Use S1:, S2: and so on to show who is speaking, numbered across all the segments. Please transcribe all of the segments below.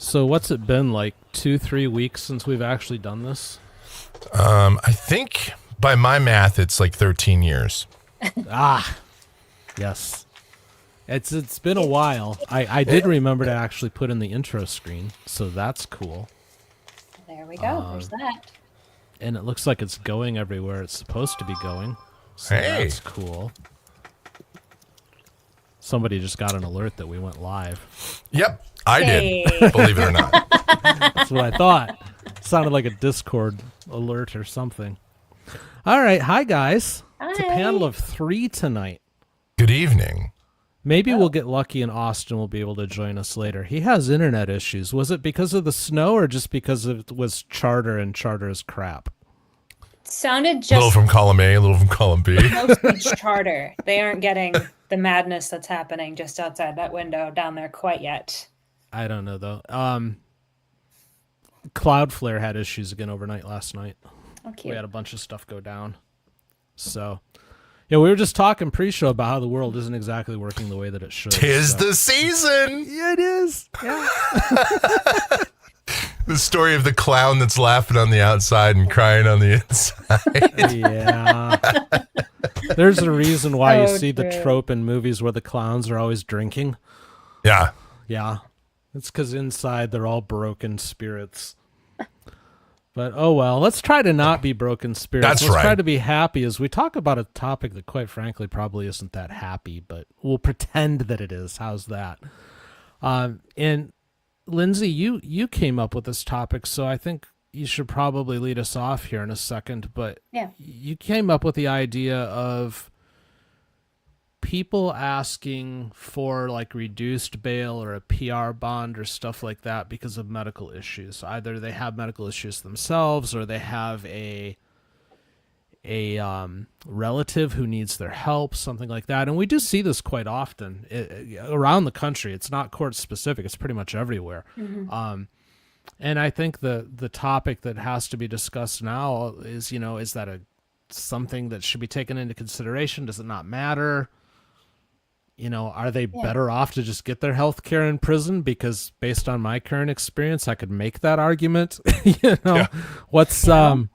S1: So what's it been, like 2-3 weeks since we've actually done this?
S2: I think by my math, it's like 13 years.
S1: Yes. It's been a while. I did remember to actually put in the intro screen, so that's cool.
S3: There we go. There's that.
S1: And it looks like it's going everywhere it's supposed to be going. So
S2: Hey.
S1: that's cool. Somebody just got an alert that we went live.
S2: Yep, I
S3: Hey.
S2: did, believe it or not.
S1: That's what I thought. Sounded like a Discord alert or something. All right. Hi, guys. It's a
S3: Hi.
S1: panel of 3 tonight.
S2: Good evening.
S1: Maybe we'll get lucky and Austin will be able to join us later. He has internet issues. Was it because of the snow or just because it was charter and charter is crap?
S3: Sounded
S2: A little
S3: just
S2: from column A, a little from column B.
S3: mostly charter. They aren't getting the madness that's happening just outside that window down there quite yet.
S1: I don't know, though. Cloudflare had issues again overnight last night.
S3: Okay.
S1: We had a bunch of stuff go down. So, yeah, we were just talking pre-show about how the world isn't exactly working the way that it should.
S2: Tis
S1: so.
S2: the season.
S1: Yeah, it is. Yeah.
S2: The story of the clown that's laughing on the outside and crying on the inside.
S1: Yeah. There's a reason why you see the
S3: true.
S1: trope in movies where the clowns are always drinking.
S2: Yeah.
S1: Yeah. It's because inside they're all broken spirits. But oh well, let's try to not be broken spirits.
S2: That's
S1: let's try
S2: right.
S1: to be happy as we talk about a topic that quite frankly probably isn't that happy, but we'll pretend that it is. How's that? And Lindsay, you came up with this topic, so I think you should probably lead us off here in a second. But
S3: Yeah.
S1: you came up with the idea of people asking for like reduced bail or a PR bond or stuff like that because of medical issues. Either they have medical issues themselves or they have a relative who needs their help, something like that. And we do see this quite often around the country. It's not court specific. It's pretty much everywhere. And I think the topic that has to be discussed now is, is that something that should be taken into consideration? Does it not matter? Are they better off to just get their health care in prison? Because based on my current experience, I could make that argument.
S2: Yeah.
S1: What's the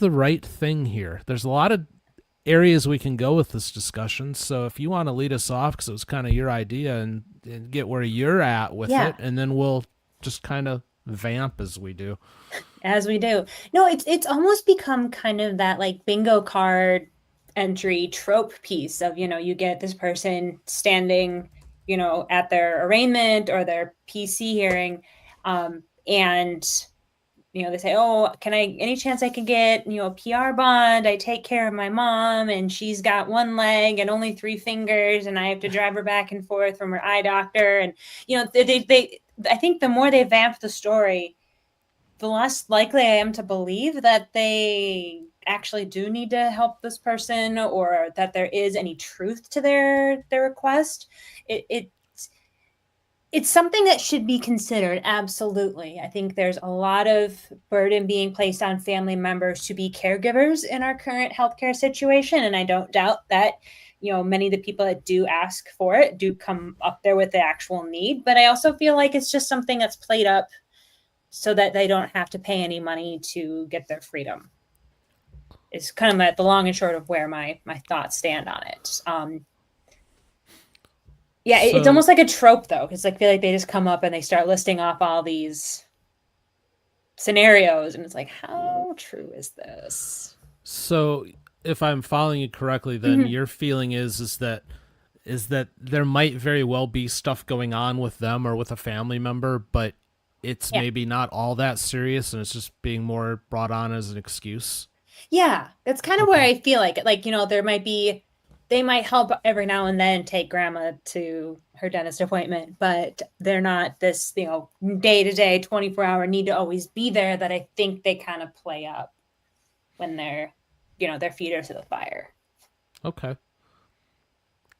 S1: right thing here? There's a lot of areas we can go with this discussion. So if you want to lead us off, because it was kind of your idea, and get where you're at with it, and then we'll just kind of vamp as we do.
S3: As we do. No, it's almost become kind of that like bingo card entry trope piece of, you get this person standing, at their arraignment or their PC hearing, and they say, oh, any chance I can get, a PR bond? I take care of my mom and she's got one leg and only 3 fingers and I have to drive her back and forth from her eye doctor. And, I think the more they vamp the story, the less likely I am to believe that they actually do need to help this person or that there is any truth to their request. It's something that should be considered. Absolutely. I think there's a lot of burden being placed on family members to be caregivers in our current healthcare situation. And I don't doubt that, many of the people that do ask for it do come up there with the actual need. But I also feel like it's just something that's played up so that they don't have to pay any money to get their freedom. Is kind of the long and short of where my thoughts stand on it. It's almost like a trope, though, because I feel like they just come up and they start listing off all these scenarios, and it's like, how true is this?
S1: So, if I'm following you correctly, then your feeling is that there might very well be stuff going on with them or with a family member, but it's maybe not all that serious, and it's just being more brought on as an excuse.
S3: Yeah, that's kind of where I feel like it. Like, they might help every now and then take grandma to her dentist appointment, but they're not this, day-to-day, 24-hour need to always be there that I think they kind of play up when they're, their feet are to the fire.
S1: Okay.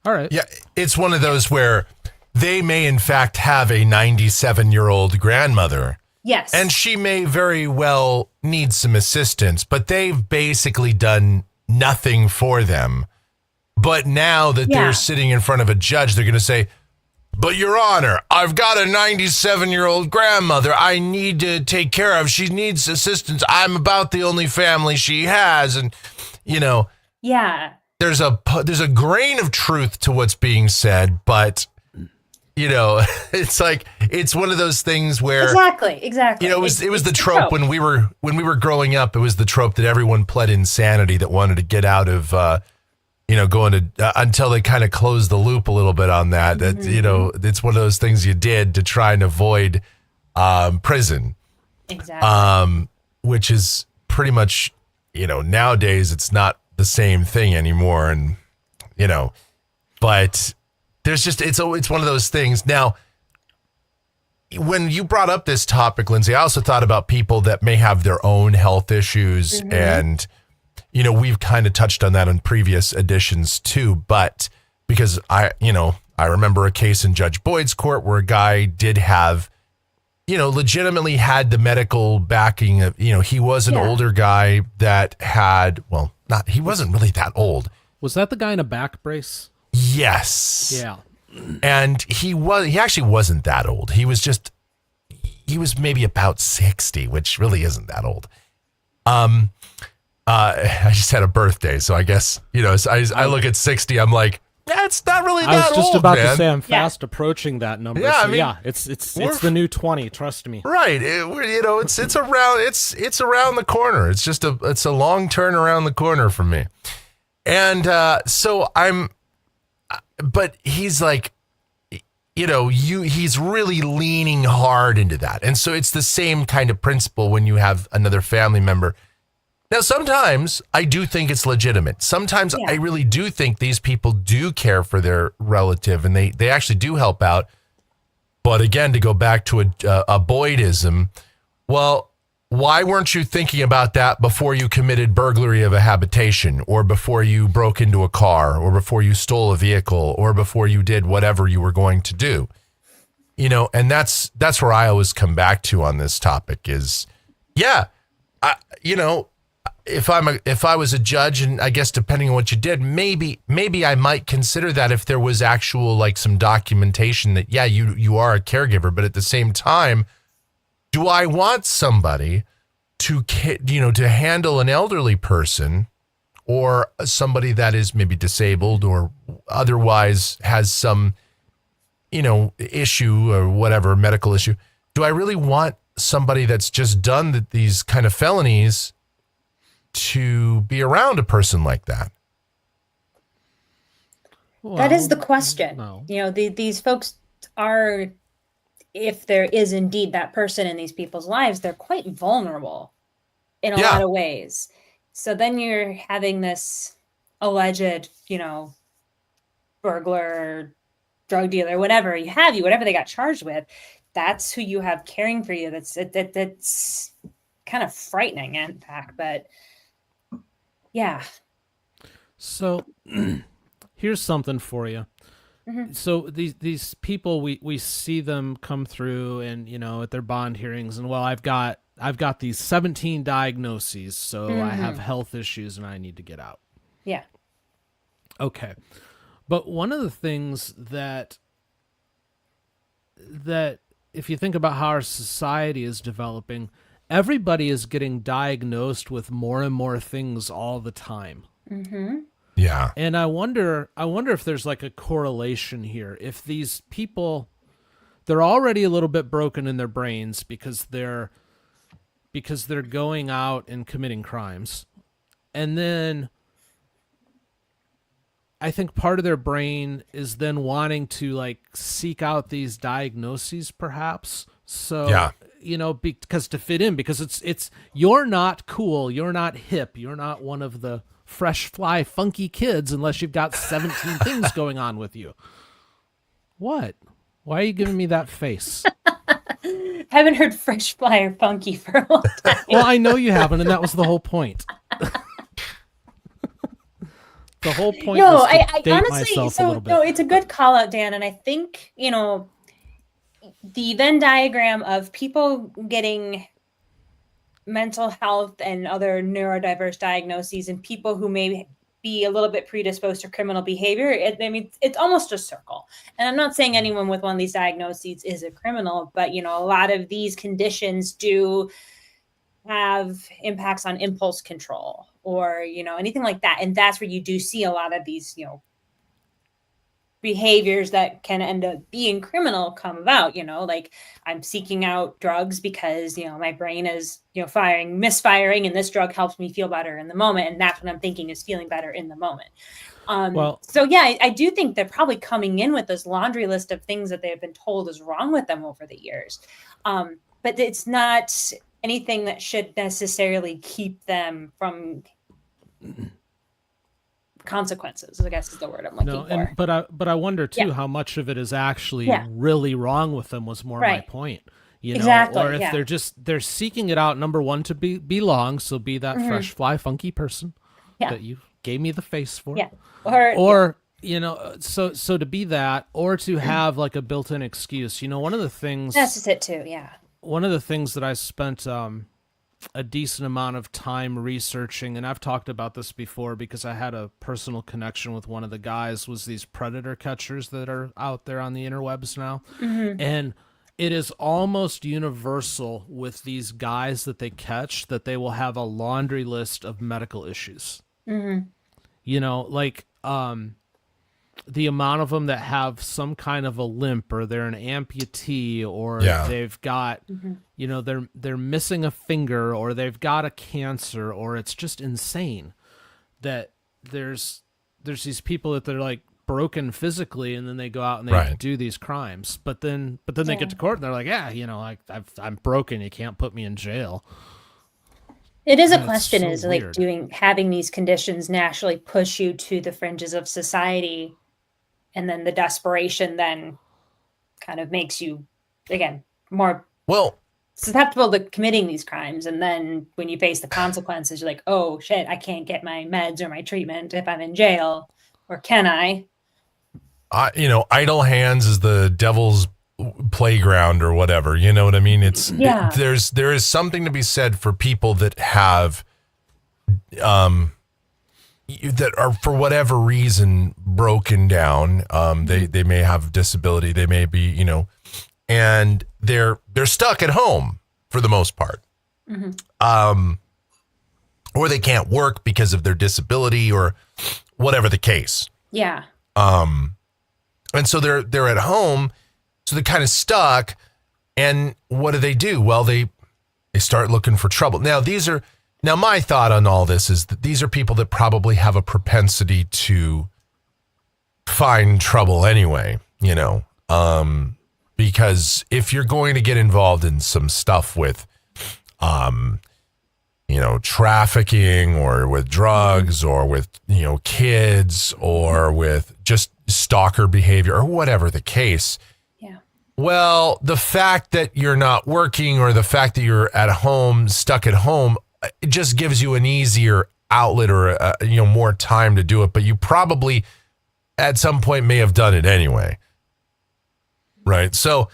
S1: All right.
S2: Yeah, it's one of those where they may in fact have a 97-year-old grandmother.
S3: Yes.
S2: And she may very well need some assistance, but they've basically done nothing for them. But now that they're sitting in front of a judge, they're going to say, But Your Honor, I've got a 97-year-old grandmother I need to take care of. She needs assistance. I'm about the only family she has. And,
S3: Yeah.
S2: there's a grain of truth to what's being said, but it's like, it's one of those things where
S3: Exactly.
S2: it was the trope when we were growing up. It was the trope that everyone pled insanity that wanted to get out of going to until they kind of closed the loop a little bit on that. That it's one of those things you did to try and avoid prison.
S3: Exactly.
S2: Which is pretty much nowadays it's not the same thing anymore, and but there's just it's one of those things. Now, when you brought up this topic, Lindsay, I also thought about people that may have their own health issues, and we've kind of touched on that on previous editions too. But because I remember a case in Judge Boyd's court where a guy did have, legitimately had the medical backing of, he was an older guy that had, he wasn't really that old.
S1: Was that the guy in a back brace?
S2: Yes.
S1: Yeah.
S2: And he actually wasn't that old. He was maybe about 60, which really isn't that old. I just had a birthday, so I guess, as I look at 60, I'm like, it's not really that old.
S1: I was just about
S2: man.
S1: to say I'm fast approaching that number.
S2: Yeah,
S1: so it's the new 20, trust me.
S2: Right. It's around the corner. It's just it's a long turn around the corner for me. And but he's like, he's really leaning hard into that. And so it's the same kind of principle when you have another family member. Now, sometimes I do think it's legitimate. Sometimes I really do think these people do care for their relative and they actually do help out. But again, to go back to a Boydism, well, why weren't you thinking about that before you committed burglary of a habitation, or before you broke into a car, or before you stole a vehicle, or before you did whatever you were going to do? And that's where I always come back to on this topic is, if I was a judge, and I guess depending on what you did, maybe I might consider that if there was actual some documentation that you are a caregiver, but at the same time, do I want somebody to handle an elderly person or somebody that is maybe disabled or otherwise has some issue or whatever, medical issue? Do I really want somebody that's just done these kind of felonies to be around a person like that?
S3: Well, that is the question.
S1: No.
S3: These folks are, if there is indeed that person in these people's lives, they're quite vulnerable in a lot of ways. So then you're having this alleged, burglar, drug dealer, whatever they got charged with, that's who you have caring for you. That's kind of frightening, in fact, but yeah.
S1: So here's something for you. Mm-hmm. So these people, we see them come through and, at their bond hearings and, I've got these 17 diagnoses, so I have health issues and I need to get out.
S3: Yeah.
S1: Okay. But one of the things that if you think about how our society is developing, everybody is getting diagnosed with more and more things all the time.
S3: Mm-hmm.
S2: Yeah.
S1: And I wonder if there's a correlation here. If these people, they're already a little bit broken in their brains because they're going out and committing crimes. And then I think part of their brain is then wanting to seek out these diagnoses perhaps. So, because to fit in, because it's you're not cool, you're not hip, you're not one of the fresh fly funky kids unless you've got 17 things going on with you. What? Why are you giving me that face?
S3: Haven't heard fresh fly or funky for a long time.
S1: Well, I know you haven't, and that was the whole point. The whole point was to date myself a little bit.
S3: No, it's a good call out, Dan, and I think, the Venn diagram of people getting mental health and other neurodiverse diagnoses and people who may be a little bit predisposed to criminal behavior. I mean, it's almost a circle. And I'm not saying anyone with one of these diagnoses is a criminal, but, you know, a lot of these conditions do have impacts on impulse control or, you know, anything like that. And that's where you do see a lot of these, you know, behaviors that can end up being criminal come about, you know, like I'm seeking out drugs because, you know, my brain is, you know, misfiring, and this drug helps me feel better in the moment. And that's what I'm thinking is feeling better in the moment. So yeah, I do think they're probably coming in with this laundry list of things that they've been told is wrong with them over the years. But it's not anything that should necessarily keep them from consequences, I guess is the word I'm looking for.
S1: But I wonder too how much of it is actually really wrong with them was more my point. You know,
S3: exactly,
S1: or if they're seeking it out, number one, to belong, so be that fresh fly funky person that you gave me the face for.
S3: Yeah.
S1: Or you know, so to be that, or to have like a built-in excuse. You know, one of the things
S3: that's just it too, yeah.
S1: One of the things that I spent a decent amount of time researching, and I've talked about this before because I had a personal connection with one of the guys, was these predator catchers that are out there on the interwebs now. And it is almost universal with these guys that they catch that they will have a laundry list of medical issues. You know, like the amount of them that have some kind of a limp, or they're an amputee, or they've got, you know, they're missing a finger, or they've got a cancer, or it's just insane that there's these people that they're like broken physically, and then they go out and they do these crimes, but then they get to court and they're like, yeah, you know, I'm broken, you can't put me in jail.
S3: It is a question, is like having these conditions naturally push you to the fringes of society, and then the desperation then kind of makes you, again, more susceptible to committing these crimes. And then when you face the consequences, you're like, oh shit, I can't get my meds or my treatment if I'm in jail, or can I?
S2: You know, idle hands is the devil's playground or whatever. You know what I mean? There is something to be said for people that have, that are for whatever reason broken down. They may have disability. They may be, you know, and they're stuck at home for the most part. Or they can't work because of their disability or whatever the case.
S3: Yeah.
S2: And so they're at home, so they're kind of stuck. And what do? Well, they start looking for trouble. Now my thought on all this is that these are people that probably have a propensity to find trouble anyway, you know, because if you're going to get involved in some stuff with, you know, trafficking, or with drugs, or with, you know, kids, or with just stalker behavior, or whatever the case.
S3: Yeah.
S2: Well, the fact that you're not working, or the fact that you're at home, stuck at home, it just gives you an easier outlet, or you know, more time to do it. But you probably at some point may have done it anyway. Right. So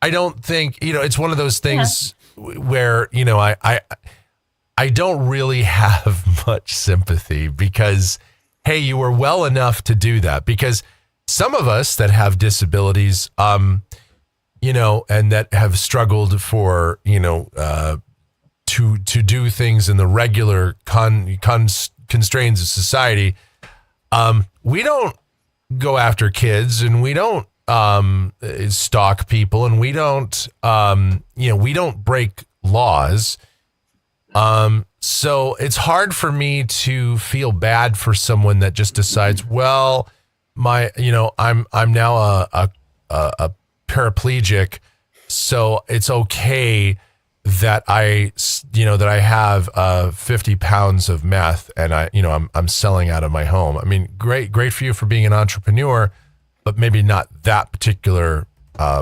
S2: I don't think, you know, it's one of those things where, you know, I don't really have much sympathy, because, hey, you were well enough to do that. Because some of us that have disabilities, you know, and that have struggled for, you know, to do things in the regular constraints of society, we don't go after kids, and we don't stalk people, and we don't, you know, we don't break laws. So it's hard for me to feel bad for someone that just decides, well, you know, I'm now a paraplegic, so it's okay that I have 50 pounds of meth, and I'm selling out of my home. I mean, great for you for being an entrepreneur, but maybe not that particular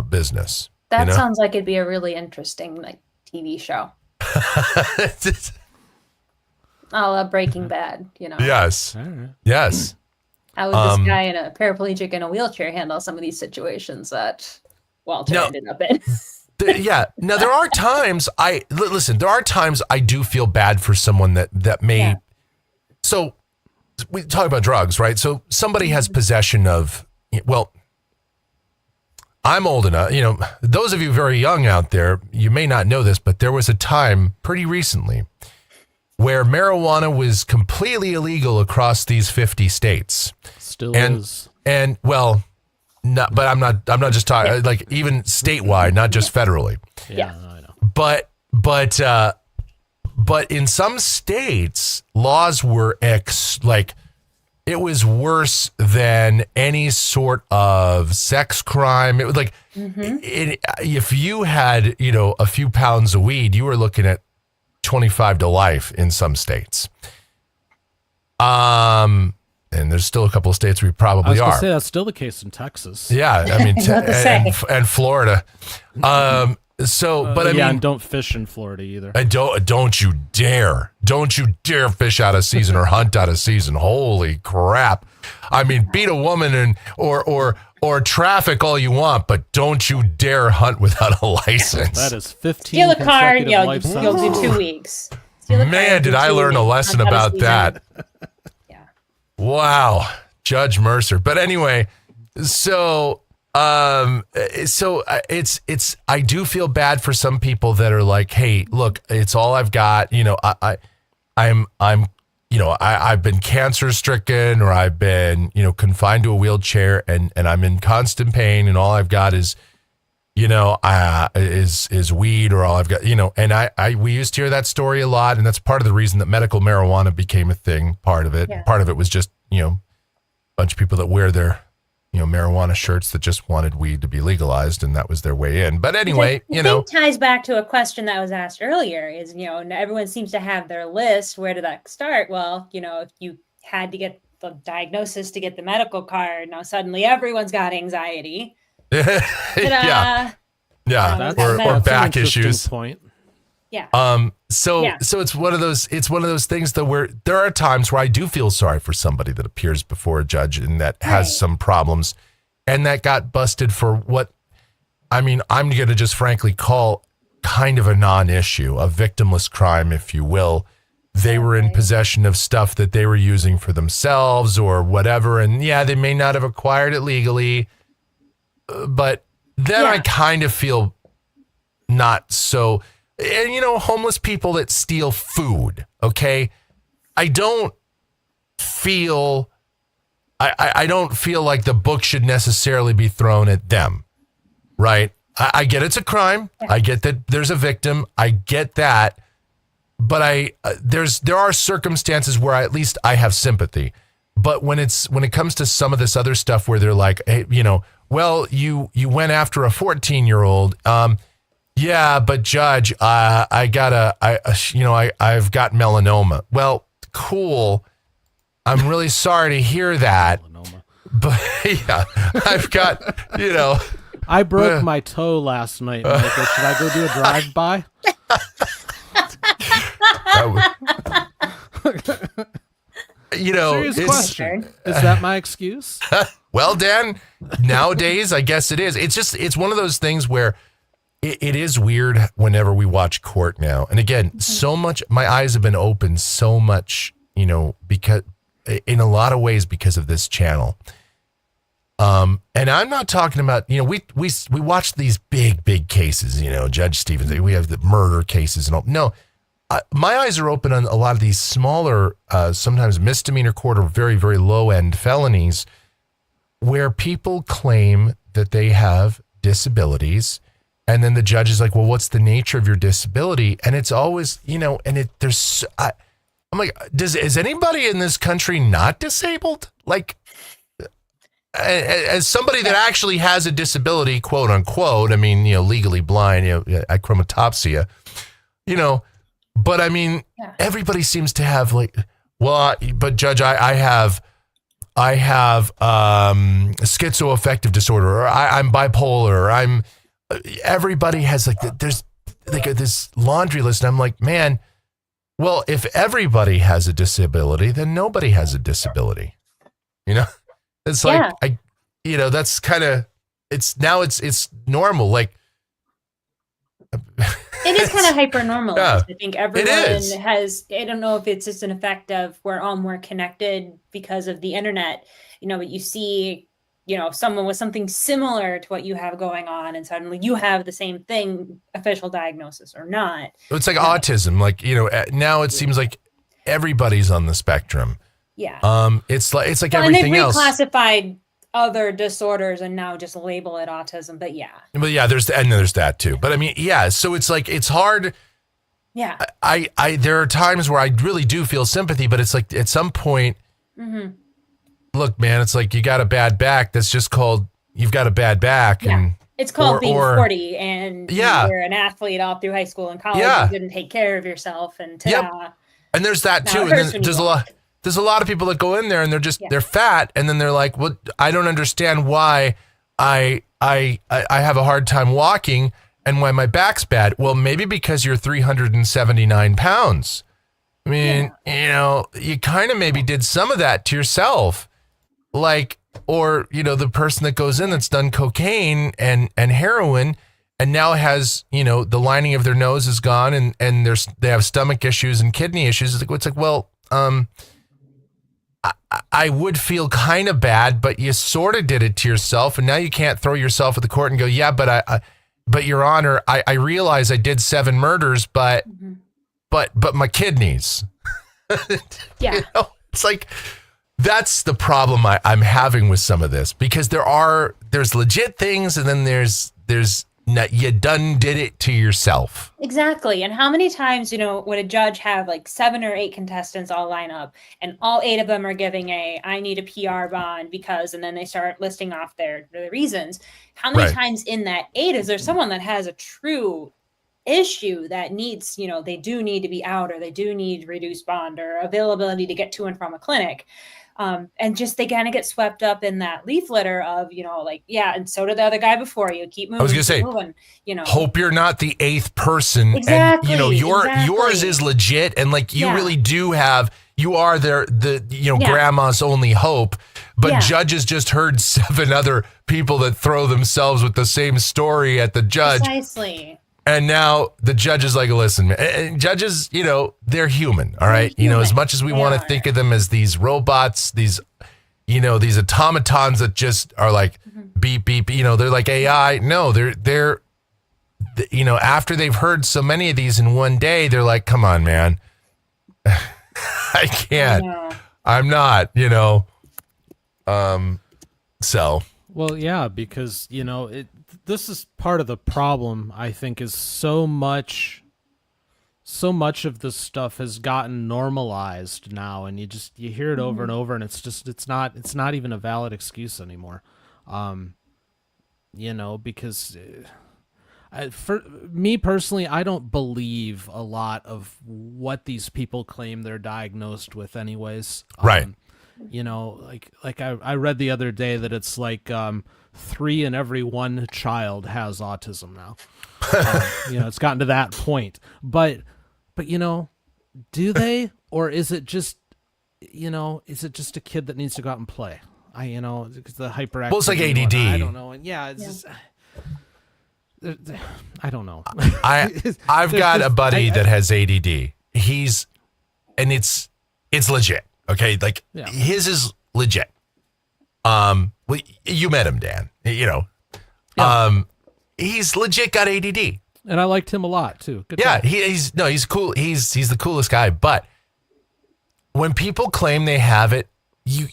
S2: business.
S3: That sounds like it'd be a really interesting like TV show. I love Breaking Bad, you know.
S2: Yes. Yes.
S3: How would this guy in a paraplegic in a wheelchair handle some of these situations that Walter ended up in?
S2: Yeah. Now there are times there are times I do feel bad for someone that may. So we talk about drugs, right? So somebody has possession of, well, I'm old enough, those of you very young out there, you may not know this, but there was a time pretty recently where marijuana was completely illegal across these 50 states.
S1: Still is.
S2: And well, but I'm not just talking like even statewide, not just federally.
S1: Yeah, I know.
S2: But in some states, laws were it was worse than any sort of sex crime. It was like if you had, a few pounds of weed, you were looking at 25 to life in some states. And there's still a couple of states where we probably
S1: I was gonna
S2: are.
S1: say that's still the case in Texas.
S2: Yeah, I mean, and Florida. But I mean,
S1: and don't fish in Florida either.
S2: Don't you dare fish out of season or hunt out of season. Holy crap! I mean, beat a woman and or traffic all you want, but don't you dare hunt without a license.
S1: That is 15.
S3: Steal a car,
S1: consecutive life
S3: you'll do 2 weeks. Steal a car,
S2: Man, did I learn a lesson about that?
S3: Yeah.
S2: Wow, Judge Mercer. But anyway, so it's I do feel bad for some people that are like, hey, look, it's all I've got. I've been cancer stricken, or I've been, confined to a wheelchair, and I'm in constant pain, and all I've got is, is weed, or all I've got, and we used to hear that story a lot, and that's part of the reason that medical marijuana became a thing. Part of it, part of it was just, a bunch of people that wear their marijuana shirts that just wanted weed to be legalized, and that was their way in. But anyway,
S3: I think ties back to a question that was asked earlier is, everyone seems to have their list. Where did that start? Well, if you had to get the diagnosis to get the medical card, now suddenly everyone's got anxiety.
S2: Yeah.
S1: That's
S2: or back
S1: an interesting
S2: issues.
S1: Point.
S3: Yeah.
S2: So it's one of those things that where there are times where I do feel sorry for somebody that appears before a judge and that has some problems, and that got busted for what, I'm going to just frankly call kind of a non-issue, a victimless crime, if you will. They were in possession of stuff that they were using for themselves or whatever, and they may not have acquired it legally, but then I kind of feel not so. And, homeless people that steal food, okay? I don't feel like the book should necessarily be thrown at them, right? I get it's a crime. I get that there's a victim. I get that. But there are circumstances where at least I have sympathy. But when it comes to some of this other stuff where they're like, hey, well, you went after a 14-year-old, yeah, but Judge, I've got melanoma. Well, cool. I'm really sorry to hear that. Melanoma. But I've got,
S1: I broke my toe last night, Michael. Should I go do a drive-by? Serious question. Is that my excuse?
S2: Well, Dan, nowadays, I guess it is. It's one of those things where it is weird whenever we watch court now. And again, so much, my eyes have been opened so much, because in a lot of ways because of this channel. And I'm not talking about, we watch these big cases, Judge Stevens, we have the murder cases and all. No, my eyes are open on a lot of these smaller, sometimes misdemeanor court or very, very low end felonies where people claim that they have disabilities. And then the judge is like, well, what's the nature of your disability? And it's always, I'm like, is anybody in this country not disabled? Like, as somebody that actually has a disability, quote unquote, legally blind, achromatopsia, but everybody seems to have like, well, but Judge, I have schizoaffective disorder, or I'm bipolar, or everybody has there's this laundry list. And I'm like, man, well, if everybody has a disability, then nobody has a disability. It's like, that's kind of, it's normal. Like,
S3: It is kind of hyper normalized.
S2: Yeah,
S3: I think
S2: it
S3: everyone
S2: is.
S3: has, I don't know if it's just an effect of we're all more connected because of the internet, but you see, someone with something similar to what you have going on, and suddenly you have the same thing, official diagnosis or not.
S2: It's like autism. Like, now it seems like everybody's on the spectrum.
S3: Yeah.
S2: It's like
S3: Well,
S2: everything else.
S3: And they've reclassified other disorders and now just label it autism. But yeah.
S2: But yeah, there's that too. But I mean, yeah. So it's like it's hard.
S3: Yeah.
S2: I there are times where I really do feel sympathy, but it's like at some point, look, man, it's like you got a bad back. That's just called you've got a bad back, and
S3: it's called being 40, and you're an athlete all through high school and college. You didn't take care of yourself, and
S2: and there's that too. And then there's a lot of people that go in there and they're fat, and then they're like, "What? I don't understand why I have a hard time walking and why my back's bad." Well, maybe because you're 379 pounds. I mean, you kind of maybe did some of that to yourself, like, or the person that goes in that's done cocaine and heroin, and now has the lining of their nose is gone, and they have stomach issues and kidney issues. It's like well. I would feel kind of bad, but you sort of did it to yourself, and now you can't throw yourself at the court and go, yeah, but Your Honor, I realize I did 7 murders, but my kidneys.
S3: Yeah,
S2: it's like that's the problem I'm having with some of this, because there's legit things, and then there's you done did it to yourself.
S3: Exactly. And how many times, would a judge have like 7 or 8 contestants all line up, and all 8 of them are giving I need a PR bond because, and then they start listing off their reasons. How many times in that 8 is there someone that has a true issue that needs, they do need to be out, or they do need reduced bond or availability to get to and from a clinic? And just they kind of get swept up in that leaf litter of, and so did the other guy before you. Keep moving.
S2: I was going to say,
S3: moving,
S2: hope you're not the 8th person.
S3: Exactly.
S2: And, yours is legit. And like, you really do you are grandma's only hope. But judges just heard 7 other people that throw themselves with the same story at the judge.
S3: Precisely.
S2: And now the judge is like, listen, man, and judges, they're human. All right. As much as we want to think of them as these robots, these automatons that just are like beep, beep, they're like AI. No, they're after they've heard so many of these in one day, they're like, come on, man. I can't. I'm not, so.
S1: Well, yeah, because, this is part of the problem, I think, is so much of this stuff has gotten normalized now, and you hear it over and over, and it's not even a valid excuse anymore. Because for me personally, I don't believe a lot of what these people claim they're diagnosed with anyways.
S2: Right.
S1: Like I read the other day that it's like 3 in every 1 child has autism now. It's gotten to that point. But do they, or is it just a kid that needs to go out and play? Because the hyperactivity.
S2: Well, it's like ADD.
S1: I don't know. And just, I don't know.
S2: I've got a buddy that has ADD. It's legit. Okay, like his is legit. Well, you met him, Dan. He's legit got ADD,
S1: and I liked him a lot too. Good
S2: yeah,
S1: guy.
S2: he's cool. He's the coolest guy. But when people claim they have it,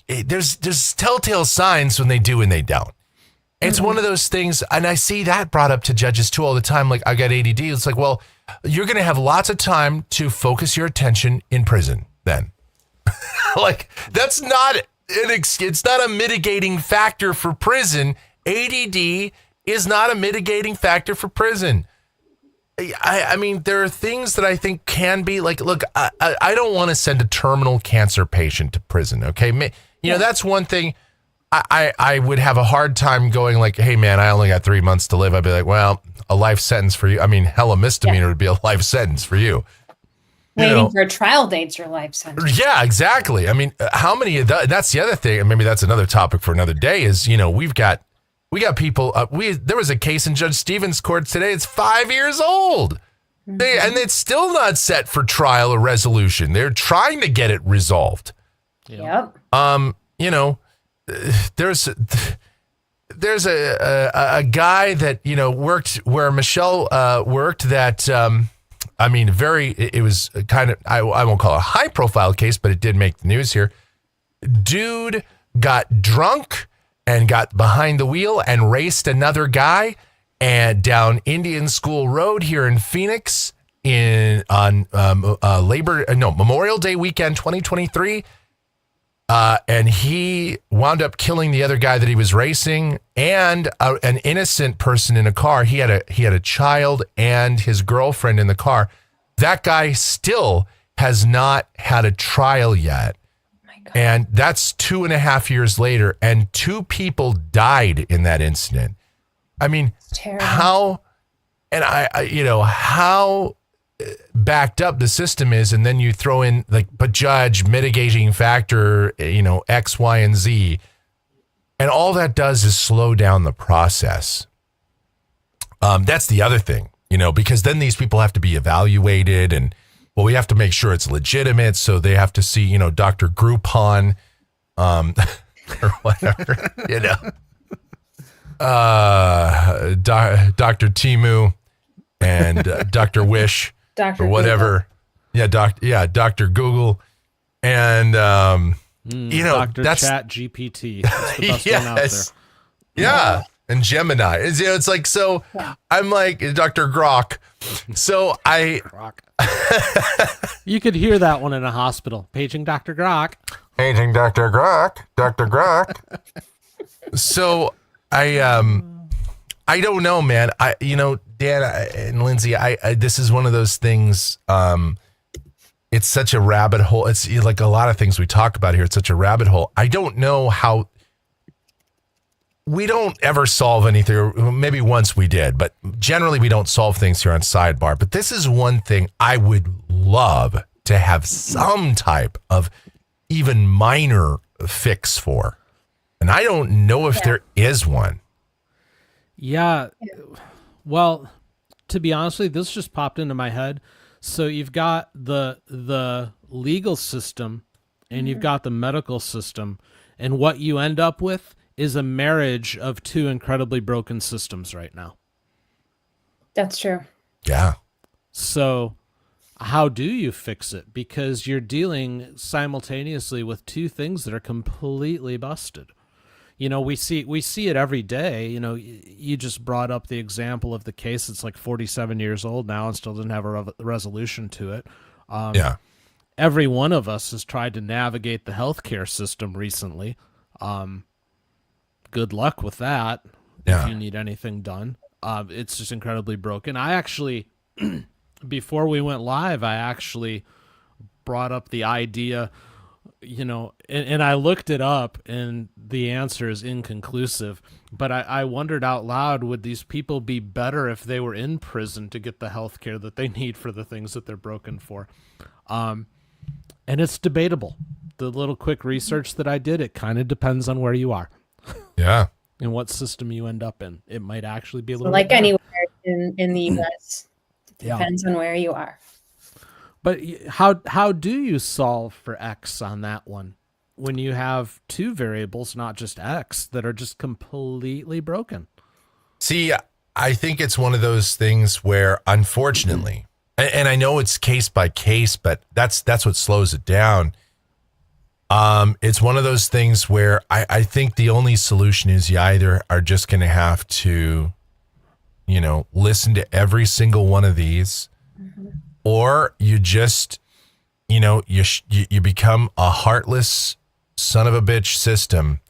S2: there's telltale signs when they do and they don't. It's one of those things, and I see that brought up to judges too all the time. Like, I got ADD. It's like, well, you're going to have lots of time to focus your attention in prison then. Like, that's not it's not a mitigating factor for prison. ADD is not a mitigating factor for prison. I mean, there are things that I think can be like, look, I don't want to send a terminal cancer patient to prison. Okay. That's one thing I would have a hard time going like, hey man, I only got 3 months to live. I'd be like, well, a life sentence for you. I mean, hell, a misdemeanor would be a life sentence for you.
S3: Waiting for a trial date's your life sentence.
S2: Yeah, exactly. I mean, how many of that's the other thing, and maybe that's another topic for another day, is, we've got We got people. There was a case in Judge Stevens' court today. It's 5 years old. And it's still not set for trial or resolution. They're trying to get it resolved.
S3: Yep.
S2: You know, there's a guy that, you know, worked where Michelle worked that, I mean, it was kind of, I won't call it a high profile case, but it did make the news here. Dude got drunk and got behind the wheel and raced another guy and down Indian School Road here in Phoenix on Memorial Day weekend 2023. And he wound up killing the other guy that he was racing and an innocent person in a car. He had a child and his girlfriend in the car. That guy still has not had a trial yet. And that's 2.5 years later, and 2 people died in that incident. I mean, how backed up the system is, and then you throw in but judge, mitigating factor, X, Y, and Z, and all that does is slow down the process. That's the other thing, because then these people have to be evaluated, and we have to make sure it's legitimate, so they have to see, Dr. Groupon, or whatever, Dr. Timu and Dr. Wish or whatever. Google. Dr. Google. And,
S1: Dr.
S2: that's
S1: Chat GPT. That's the best one out there.
S2: Yeah. And Gemini. It's like, so I'm like Dr. Grok. So
S1: you could hear that one in a hospital. Paging Dr. Grok.
S2: Paging Dr. Grok. Dr. Grok. So I don't know, man. Dan and Lindsay, this is one of those things. It's such a rabbit hole. It's like a lot of things we talk about here. It's such a rabbit hole. I don't know how. We don't ever solve anything, or maybe once we did, but generally we don't solve things here on Sidebar. But this is one thing I would love to have some type of even minor fix for. And I don't know if there is one.
S1: Yeah. Well, to be honest with you, this just popped into my head. So you've got the legal system and you've got the medical system, and what you end up with is a marriage of 2 incredibly broken systems right now.
S3: That's true.
S2: Yeah. So
S1: how do you fix it? Because you're dealing simultaneously with 2 things that are completely busted. We see it every day. You just brought up the example of the case that's like 47 years old now and still doesn't have a resolution to it. Every one of us has tried to navigate the healthcare system recently. Good luck with that. If you need anything done. It's just incredibly broken. I actually, before we went live, I actually brought up the idea, and I looked it up, and the answer is inconclusive. But I wondered out loud, would these people be better if they were in prison to get the health care that they need for the things that they're broken for? And it's debatable. The little quick research that I did, it kind of depends on where you are.
S2: Yeah.
S1: And what system you end up in. It might actually be a little
S3: like
S1: bit
S3: anywhere in the U.S. It depends on where you are.
S1: But how do you solve for X on that one when you have 2 variables, not just X, that are just completely broken?
S2: See, I think it's one of those things where, unfortunately, and I know it's case by case, but that's what slows it down. It's one of those things where I think the only solution is you either are just going to have to, listen to every single one of these, or you just, you become a heartless son of a bitch system,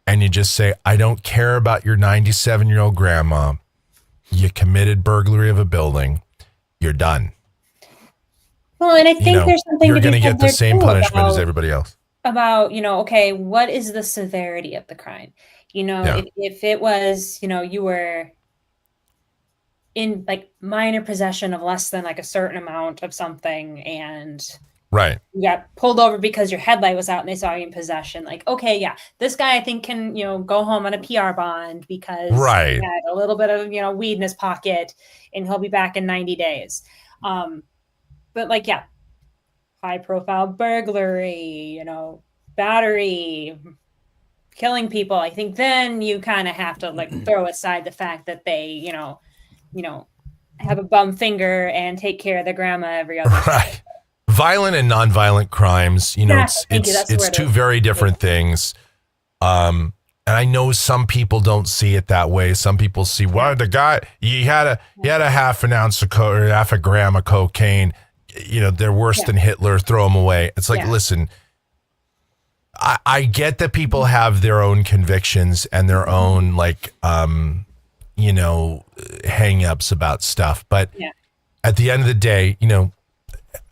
S2: and you just say, I don't care about your 97-year-old grandma. You committed burglary of a building. You're done.
S3: Well, and I think there's something
S2: you're going to get the same punishment as everybody else.
S3: About, okay, what is the severity of the crime? If it was, you were in like minor possession of less than like a certain amount of something, and
S2: Right.
S3: You got pulled over because your headlight was out and they saw you in possession. Like, okay, yeah, this guy I think can, go home on a PR bond because
S2: Right.
S3: he had a little bit of, weed in his pocket and he'll be back in 90 days. But like, yeah, high profile burglary, battery, killing people. I think then you kind of have to like throw aside the fact that they, have a bum finger and take care of their grandma every other
S2: right. Violent and nonviolent crimes, it's two very different things. And I know some people don't see it that way. Some people see, well, the guy, he had a half an ounce of or half a gram of cocaine. They're worse than Hitler. Throw them away. It's like, listen, I get that people have their own convictions and their own hang-ups about stuff. But at the end of the day,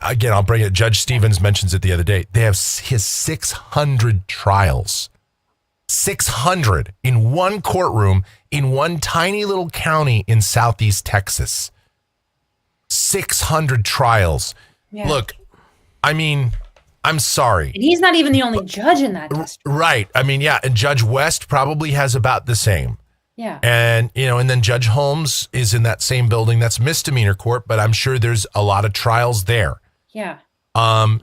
S2: again, I'll bring it. Judge Stevens mentions it the other day. They have his 600 trials. 600 in one courtroom in one tiny little county in Southeast Texas. 600 trials. Yeah. Look, I mean, I'm sorry.
S3: And he's not even the only judge in that district.
S2: Right. I mean, yeah. And Judge West probably has about the same.
S3: Yeah.
S2: And, and then Judge Holmes is in that same building. That's misdemeanor court, but I'm sure there's a lot of trials there.
S3: Yeah.
S2: And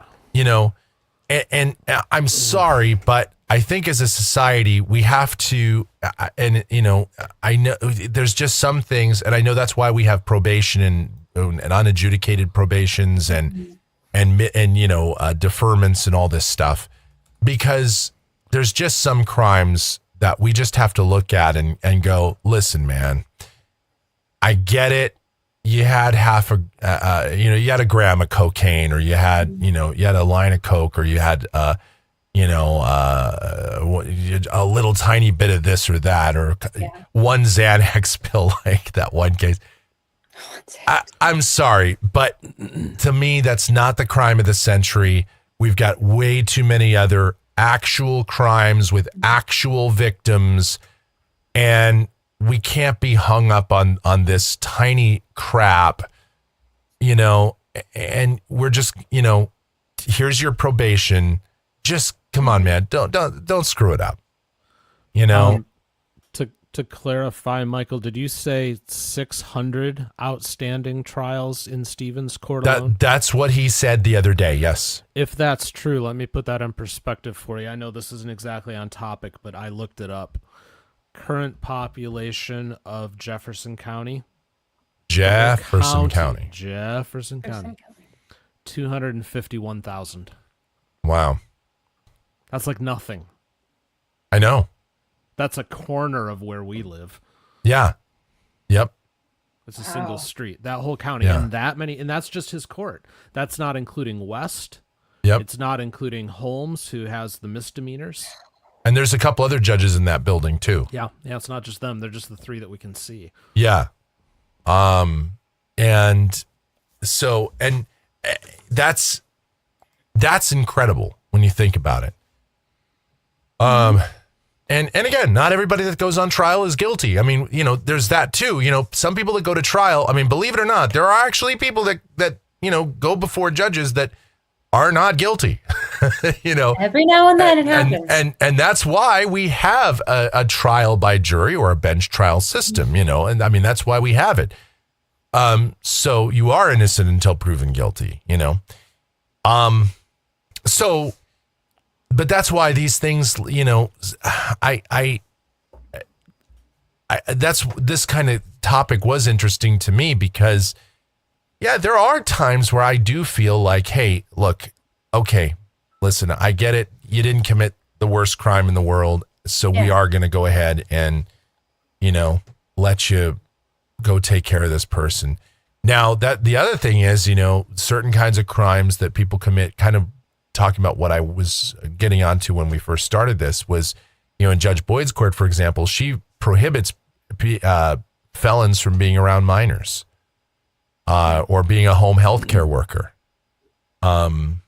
S2: I'm sorry, but I think as a society, we have to, I know there's just some things, and I know that's why we have probation and unadjudicated probations and deferments and all this stuff, because there's just some crimes that we just have to look at and go, listen, man, I get it. You had you had a gram of cocaine, or you had a line of coke, or you had, a little tiny bit of this or that, or one Xanax pill, like that one case. I'm sorry, but to me, that's not the crime of the century. We've got way too many other actual crimes with actual victims, and we can't be hung up on this tiny crap, and we're just, here's your probation. Just come on, man. Don't screw it up.
S1: To clarify, Michael, did you say 600 outstanding trials in Stevens court alone?
S2: That's what he said the other day. Yes.
S1: If that's true, let me put that in perspective for you. I know this isn't exactly on topic, but I looked it up. Current population of Jefferson County.
S2: Jefferson County.
S1: 251,000.
S2: Wow.
S1: That's like nothing.
S2: I know.
S1: That's a corner of where we live.
S2: Yeah. Yep.
S1: It's a single street. That whole county. And that many, and that's just his court. That's not including West.
S2: Yep.
S1: It's not including Holmes, who has the misdemeanors.
S2: And there's a couple other judges in that building too.
S1: Yeah. Yeah, it's not just them. They're just the three that we can see.
S2: Yeah. And so, and that's incredible when you think about it. And again, not everybody that goes on trial is guilty. I mean, there's that too. Some people that go to trial, I mean, believe it or not, there are actually people that go before judges that are not guilty.
S3: Every now and then it happens.
S2: And that's why we have a trial by jury or a bench trial system, and I mean, that's why we have it. So you are innocent until proven guilty, So, but that's why these things, this kind of topic was interesting to me because, yeah, there are times where I do feel like, hey, look, okay, listen, I get it. You didn't commit the worst crime in the world. So we are going to go ahead and, let you go take care of this person. Now that the other thing is, certain kinds of crimes that people commit, kind of talking about what I was getting onto when we first started this was, in Judge Boyd's court, for example, she prohibits felons from being around minors or being a home health care worker. And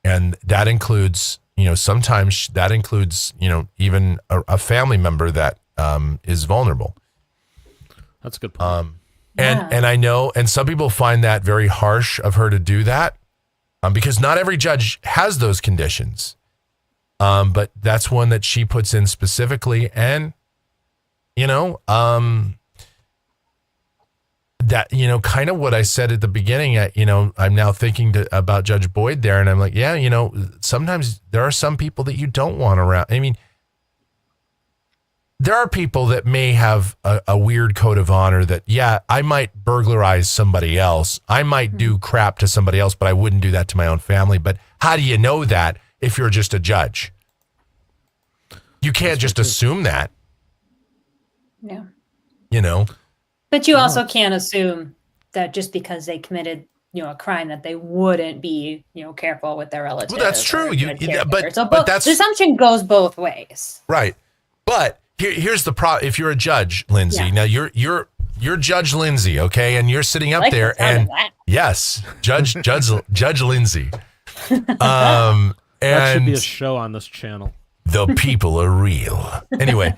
S2: that includes, sometimes that includes, even a family member that is vulnerable.
S1: That's a good point.
S2: And I know, and some people find that very harsh of her to do that. because not every judge has those conditions. But that's one that she puts in specifically. And, that, kind of what I said at the beginning, I'm now thinking about Judge Boyd there, and I'm like, yeah, sometimes there are some people that you don't want around. I mean, there are people that may have a weird code of honor that, yeah, I might burglarize somebody else. I might do crap to somebody else, but I wouldn't do that to my own family. But how do you know that if you're just a judge? You can't just assume that.
S3: No. But you also can't assume that just because they committed, a crime that they wouldn't be, careful with their relatives.
S2: Well, that's true.
S3: But the assumption goes both ways.
S2: Right. But here's the problem. If you're a judge, Lindsay, now you're Judge Lindsay, okay, and you're sitting up there, and yes, Judge Lindsay.
S1: That should be a show on this channel.
S2: The people are real. Anyway,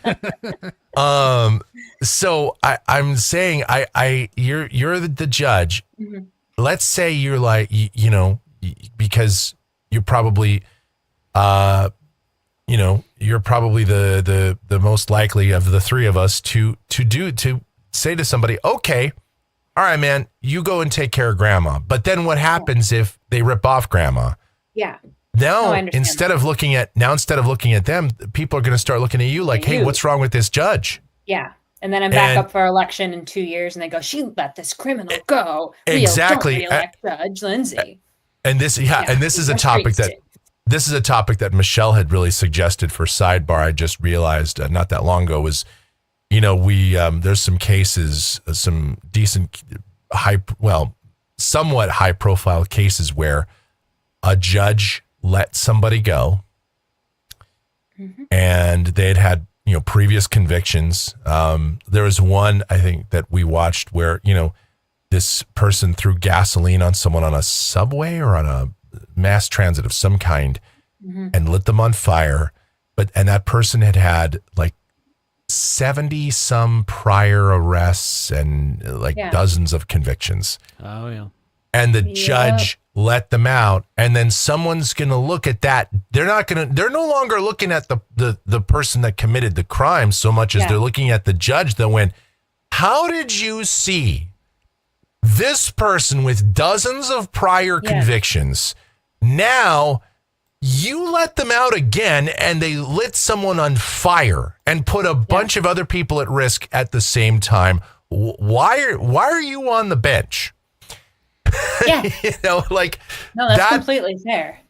S2: so I'm saying you're the judge. Mm-hmm. Let's say you're like, because you're probably, you're probably the most likely of the three of us to say to somebody, okay, all right, man, you go and take care of grandma. But then what happens if they rip off grandma?
S3: Yeah.
S2: Now, instead of looking at them, people are going to start looking at you like, hey, what's wrong with this judge?
S3: Yeah. And then I'm back up for election in 2 years, and they go, she let this criminal go.
S2: Exactly.
S3: Don't re-elect Judge Lindsay.
S2: And this is a topic that Michelle had really suggested for Sidebar. I just realized not that long ago was, we there's some cases, some decent somewhat high profile cases where a judge let somebody go, and they'd had previous convictions. There was one, I think, that we watched where this person threw gasoline on someone on a subway or on a mass transit of some kind, and lit them on fire. And that person had like 70 some prior arrests and dozens of convictions.
S1: Oh yeah.
S2: And the judge let them out, and then someone's going to look at that. They're no longer looking at the person that committed the crime so much as they're looking at the judge that went, how did you see this person with dozens of prior convictions? Now you let them out again, and they lit someone on fire and put a bunch of other people at risk at the same time. Why are you on the bench?
S3: Yeah.
S2: No, that's
S3: completely fair.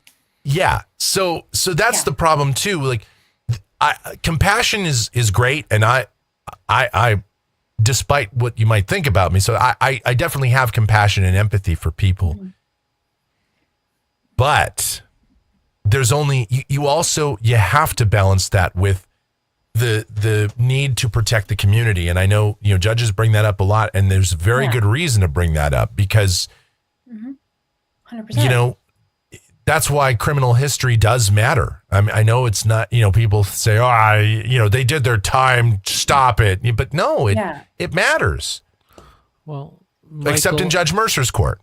S2: Yeah. So that's the problem too. Like, compassion is great. And I, despite what you might think about me, so I definitely have compassion and empathy for people, but there's only, you have to balance that with the need to protect the community. And I know, judges bring that up a lot, and there's very good reason to bring that up because
S3: 100%.
S2: That's why criminal history does matter. I mean, I know it's not, people say, they did their time, stop it. But no, it matters.
S1: Well,
S2: except in Judge Mercer's court.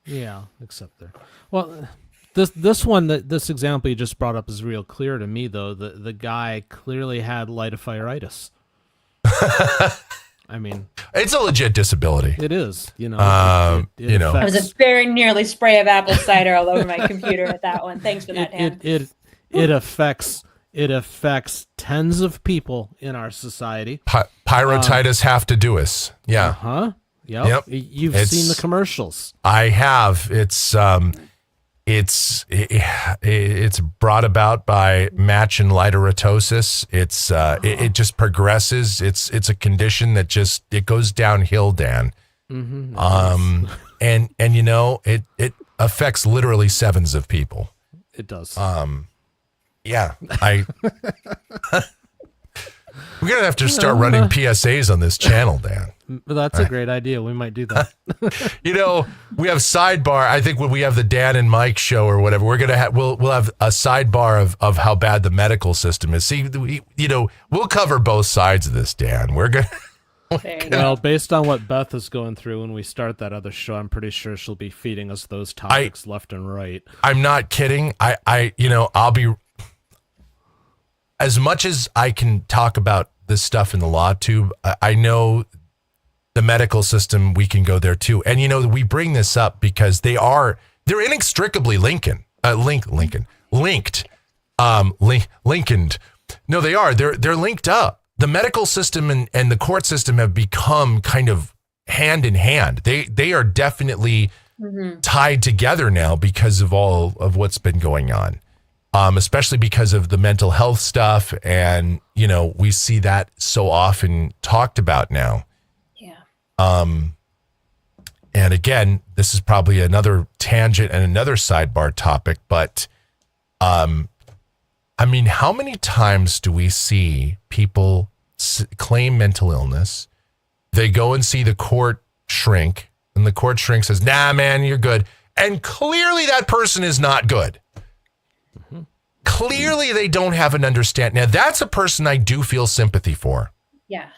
S1: Yeah, except there. Well, this example you just brought up is real clear to me, though. The guy clearly had light-of-fire-itis. I mean,
S2: it's a legit disability.
S1: It is,
S2: it
S3: I was a very nearly spray of apple cider all over my computer at that one. Thanks for that, Dan.
S1: It affects tens of people in our society.
S2: Pyrotitis have to do us. Yeah.
S1: Yep. You've seen the commercials.
S2: I have. It's brought about by match and lighteratosis. It just progresses. It's a condition that it goes downhill, Dan.
S1: Mm-hmm.
S2: And it affects literally sevens of people.
S1: It does.
S2: Yeah. We're gonna have to start running PSAs on this channel, Dan.
S1: That's a great idea. We might do that.
S2: We have Sidebar. I think when we have the Dan and Mike show or whatever, we're gonna we'll have a sidebar of how bad the medical system is. See, we'll cover both sides of this, Dan. We're gonna.
S3: There you
S1: Well,
S3: go.
S1: based on what Beth is going through when we start that other show, I'm pretty sure she'll be feeding us those topics left and right.
S2: I'm not kidding. I'll be, as much as I can talk about this stuff in the law tube, I know the medical system, we can go there too. And, we bring this up because they're inextricably linked. Linkened. No, they are. They're linked up. The medical system and the court system have become kind of hand in hand. They are definitely tied together now because of all of what's been going on, especially because of the mental health stuff. And, we see that so often talked about now.
S3: Yeah.
S2: And again, this is probably another tangent and another sidebar topic, but how many times do we see people claim mental illness? They go and see the court shrink, and the court shrink says, nah, man, you're good. And clearly that person is not good. Mm-hmm. Clearly they don't have an understanding. Now, that's a person I do feel sympathy for.
S3: Yeah.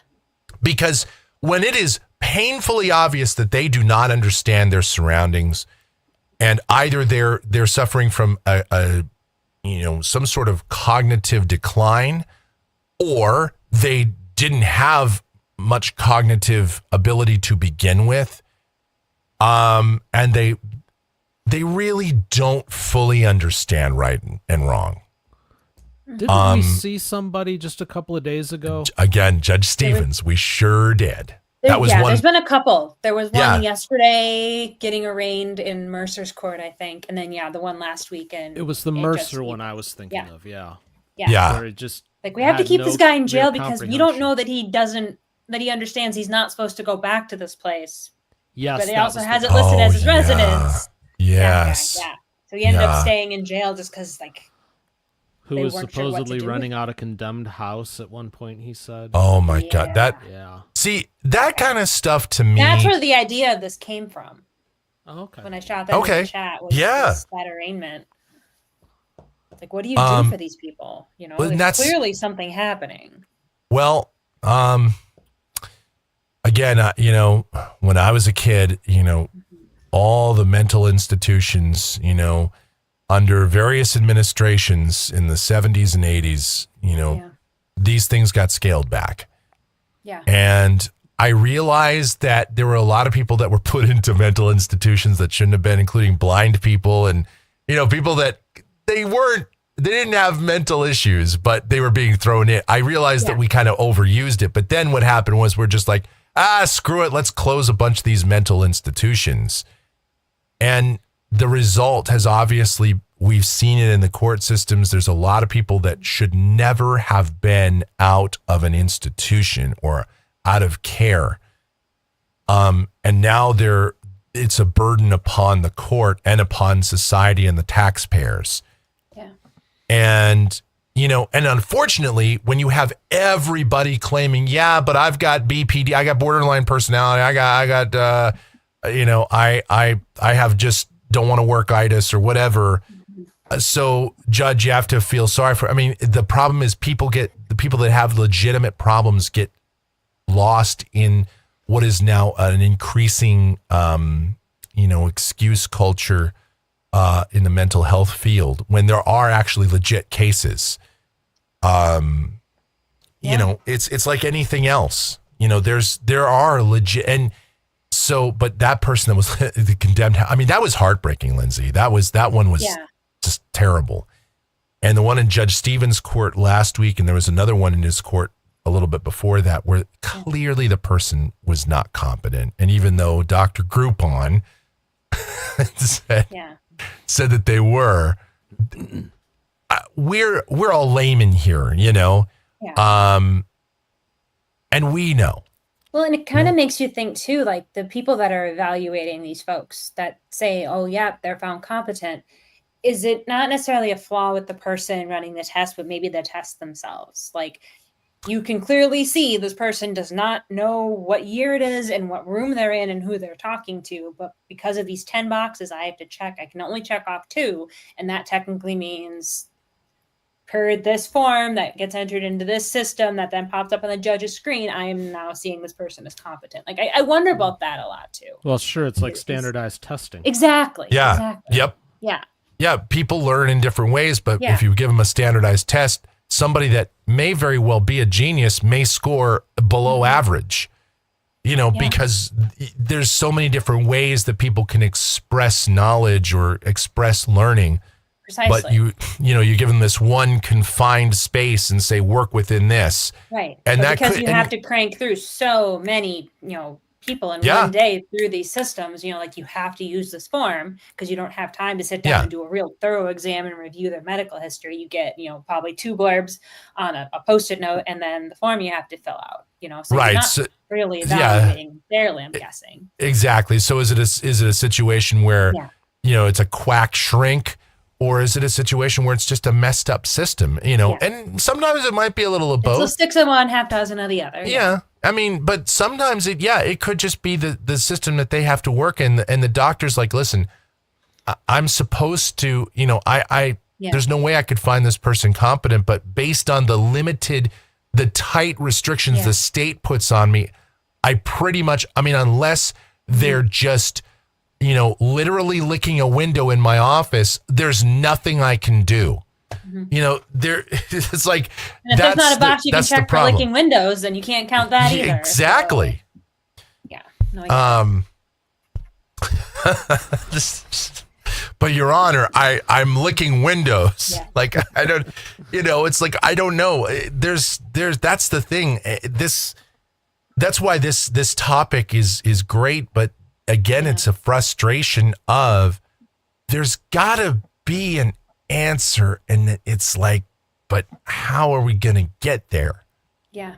S2: Because when it is painfully obvious that they do not understand their surroundings, and either they're suffering from some sort of cognitive decline, or they didn't have much cognitive ability to begin with, and they really don't fully understand right and wrong.
S1: Didn't we see somebody just a couple of days ago?
S2: Again, Judge Stevens, we sure did. That was one.
S3: There's been a couple. There was one yesterday getting arraigned in Mercer's court, I think. And then, the one last weekend.
S1: It was the Mercer one I was thinking of, yeah.
S2: Yeah.
S1: Where it just
S3: we have to keep this guy in jail because we don't know that he understands he's not supposed to go back to this place.
S1: Yes.
S3: But he also has it listed as his residence.
S2: Yes.
S3: Yeah. So he ended up staying in jail just because,
S1: who was supposedly running out a condemned house at one point, he said.
S2: Oh my God. See, that kind of stuff to me.
S3: That's where the idea of this came from.
S1: Oh, okay.
S3: When I shot that in the chat was that arraignment. What do you do for these people? There's clearly something happening.
S2: Well, again, when I was a kid, all the mental institutions, under various administrations in the 70s and 80s, these things got scaled back.
S3: Yeah.
S2: And I realized that there were a lot of people that were put into mental institutions that shouldn't have been, including blind people and, people that they didn't have mental issues, but they were being thrown in. I realized that we kind of overused it. But then what happened was we're just like, screw it. Let's close a bunch of these mental institutions. And the result has obviously, we've seen it in the court systems. There's a lot of people that should never have been out of an institution or out of care. And now it's a burden upon the court and upon society and the taxpayers.
S3: Yeah.
S2: And, and unfortunately, when you have everybody claiming, but I've got BPD, I got borderline personality, I have just don't want to work itis or whatever. So, Judge, you have to feel sorry for. The problem is the people that have legitimate problems get lost in what is now an increasing, excuse culture in the mental health field when there are actually legit cases. It's like anything else. There are legit and. So, but that person that was condemned, that was heartbreaking, Lindsay. That one was just terrible. And the one in Judge Stevens' court last week, and there was another one in his court a little bit before that, where clearly the person was not competent. And even though Dr. Groupon said that they were, we're all laymen here, and we know.
S3: Well, and it kind of makes you think too, the people that are evaluating these folks that say, they're found competent. Is it not necessarily a flaw with the person running the test, but maybe the test themselves? You can clearly see this person does not know what year it is and what room they're in and who they're talking to. But because of these 10 boxes I have to check, I can only check off 2. And that technically means per this form that gets entered into this system that then pops up on the judge's screen, I am now seeing this person as competent. Like, I wonder about that a lot too.
S1: Well, sure, it's like standardized testing.
S3: Exactly.
S2: Yeah.
S3: Exactly.
S2: Yep.
S3: Yeah.
S2: Yeah. People learn in different ways, but
S3: Yeah.
S2: if you give them a standardized test, somebody that may very well be a genius may score below average, because there's so many different ways that people can express knowledge or express learning.
S3: Precisely.
S2: But you give them this one confined space and say, work within this.
S3: Right.
S2: And
S3: but
S2: that
S3: because
S2: could,
S3: you have to crank through so many, people in
S2: Yeah.
S3: one day through these systems, like you have to use this form because you don't have time to sit down
S2: Yeah.
S3: and do a real thorough exam and review their medical history. You get, probably 2 blurbs on a Post-it note and then the form you have to fill out, so
S2: Right.
S3: you're not
S2: So,
S3: really evaluating fairly, I'm guessing.
S2: exactly. So is it a situation where, it's a quack shrink, or is it a situation where it's just a messed up system, and sometimes it might be a little of both.
S3: It's 6 of one, half dozen of the other.
S2: Yeah. I mean, but sometimes it could just be the system that they have to work in. And the doctor's like, listen, I'm supposed to, there's no way I could find this person competent, but based on the tight restrictions the state puts on me, I pretty much, unless they're just, literally licking a window in my office, there's nothing I can do. It's like,
S3: and if there's not a box you can check for licking windows, then you can't count that either.
S2: Exactly.
S3: So, yeah. No,
S2: but Your Honor, I'm licking windows.
S3: Yeah.
S2: Like, I don't, it's like, I don't know. There's, that's the thing. That's why this topic is great. But again, it's a frustration of there's gotta be an answer. And it's like, but how are we going to get there?
S3: Yeah.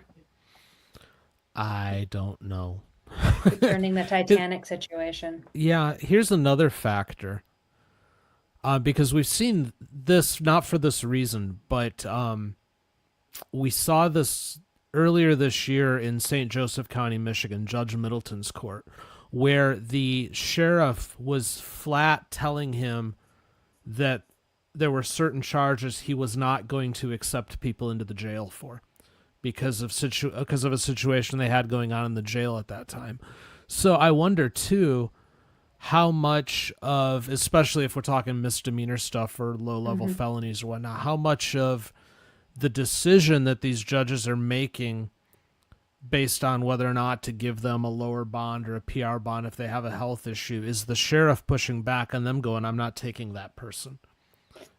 S1: I don't know.
S3: Turning the Titanic situation.
S1: Yeah, here's another factor. Because we've seen this, not for this reason, but we saw this earlier this year in St. Joseph County, Michigan, Judge Middleton's court, where the sheriff was flat telling him that there were certain charges he was not going to accept people into the jail for because of a situation they had going on in the jail at that time. So I wonder, too, how much of, especially if we're talking misdemeanor stuff or low-level felonies or whatnot, how much of the decision that these judges are making based on whether or not to give them a lower bond or a PR bond if they have a health issue is the sheriff pushing back on them going, I'm not taking that person.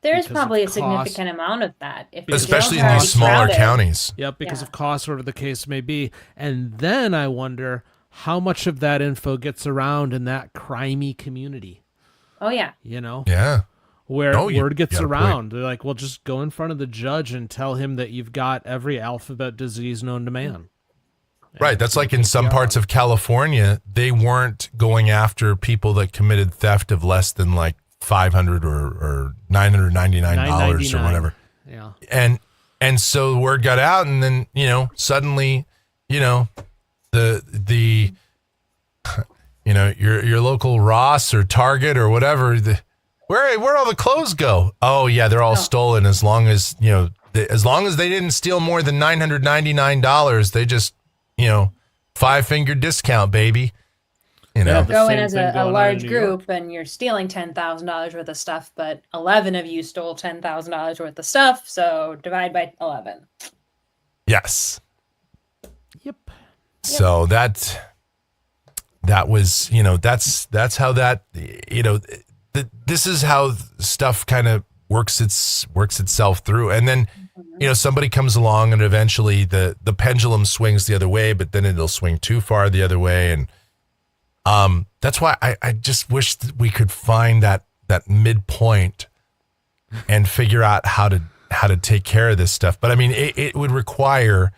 S3: There's
S1: Because
S3: probably a
S1: of
S3: significant amount of that. If the
S2: Especially
S3: jails
S2: in
S3: are
S2: these smaller
S3: crowded.
S2: counties.
S1: Yep, because
S3: Yeah.
S1: of cost, whatever the case may be. And then I wonder how much of that info gets around in that crimey community,
S3: Oh, yeah.
S2: Yeah.
S1: where
S2: Oh, you
S1: word gets
S2: got a point.
S1: around. They're like, well, just go in front of the judge and tell him that you've got every alphabet disease known to man.
S2: Right. That's like in some parts of California, they weren't going after people that committed theft of less than like $500 or $999 or whatever.
S1: Yeah.
S2: And so the word got out, and then, suddenly, the your local Ross or Target or whatever, where'd all the clothes go? Oh yeah, they're all stolen. As long as as long as they didn't steal more than $999, they just 5-finger discount, baby.
S1: Yeah, the
S3: Go in
S1: same
S3: as
S1: thing
S3: a
S1: going on
S3: large
S1: in New York.
S3: group and you're stealing $10,000 worth of stuff, but 11 of you stole $10,000 worth of stuff. So divide by 11.
S2: Yes.
S1: Yep.
S2: So that was, that's how that, this is how stuff kind of works itself through. And then, somebody comes along and eventually the pendulum swings the other way, but then it'll swing too far the other way. And that's why I just wish that we could find that midpoint and figure out how to take care of this stuff. But I mean, it would require,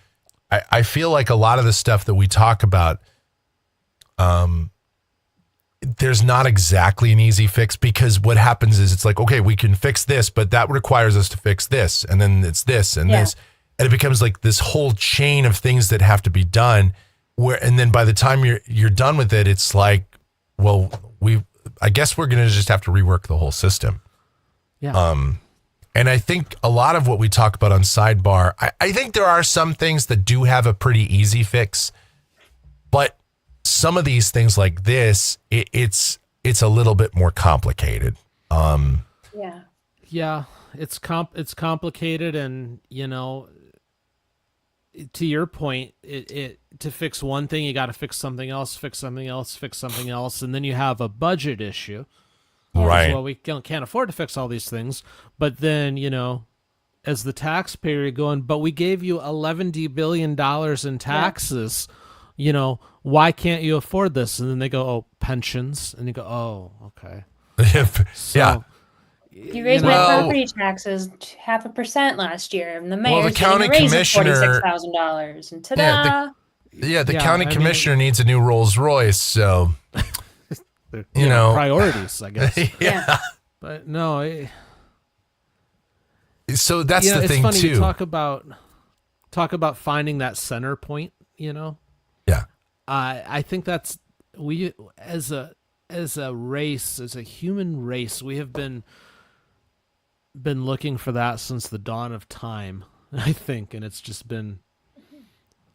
S2: I feel like a lot of the stuff that we talk about, there's not exactly an easy fix, because what happens is it's like, okay, we can fix this, but that requires us to fix this. And then it's this and this, and it becomes like this whole chain of things that have to be done and then by the time you're done with it, it's like, well, I guess we're going to just have to rework the whole system.
S1: Yeah.
S2: And I think a lot of what we talk about on Sidebar, I think there are some things that do have a pretty easy fix, but some of these things like this, it's a little bit more complicated.
S3: Yeah,
S1: it's complicated, and to your point, it to fix one thing, you got to fix something else, and then you have a budget issue.
S2: Right.
S1: Well, we can't afford to fix all these things, but then as the taxpayer, you're going, but we gave you $11 billion in taxes. Why can't you afford this? And then they go, oh, pensions, and you go, oh, okay.
S2: Yeah.
S3: You raised my property taxes 0.5% last year, and the mayor's getting a raise of $46,000. And ta-da!
S2: The county commissioner needs a new Rolls Royce, so
S1: priorities, I guess.
S2: Yeah.
S1: But no.
S2: So that's the
S1: it's
S2: thing
S1: funny,
S2: too.
S1: You talk about finding that center point.
S2: Yeah.
S1: I think that's we as a race, as a human race, we have been looking for that since the dawn of time, I think, and it's just been,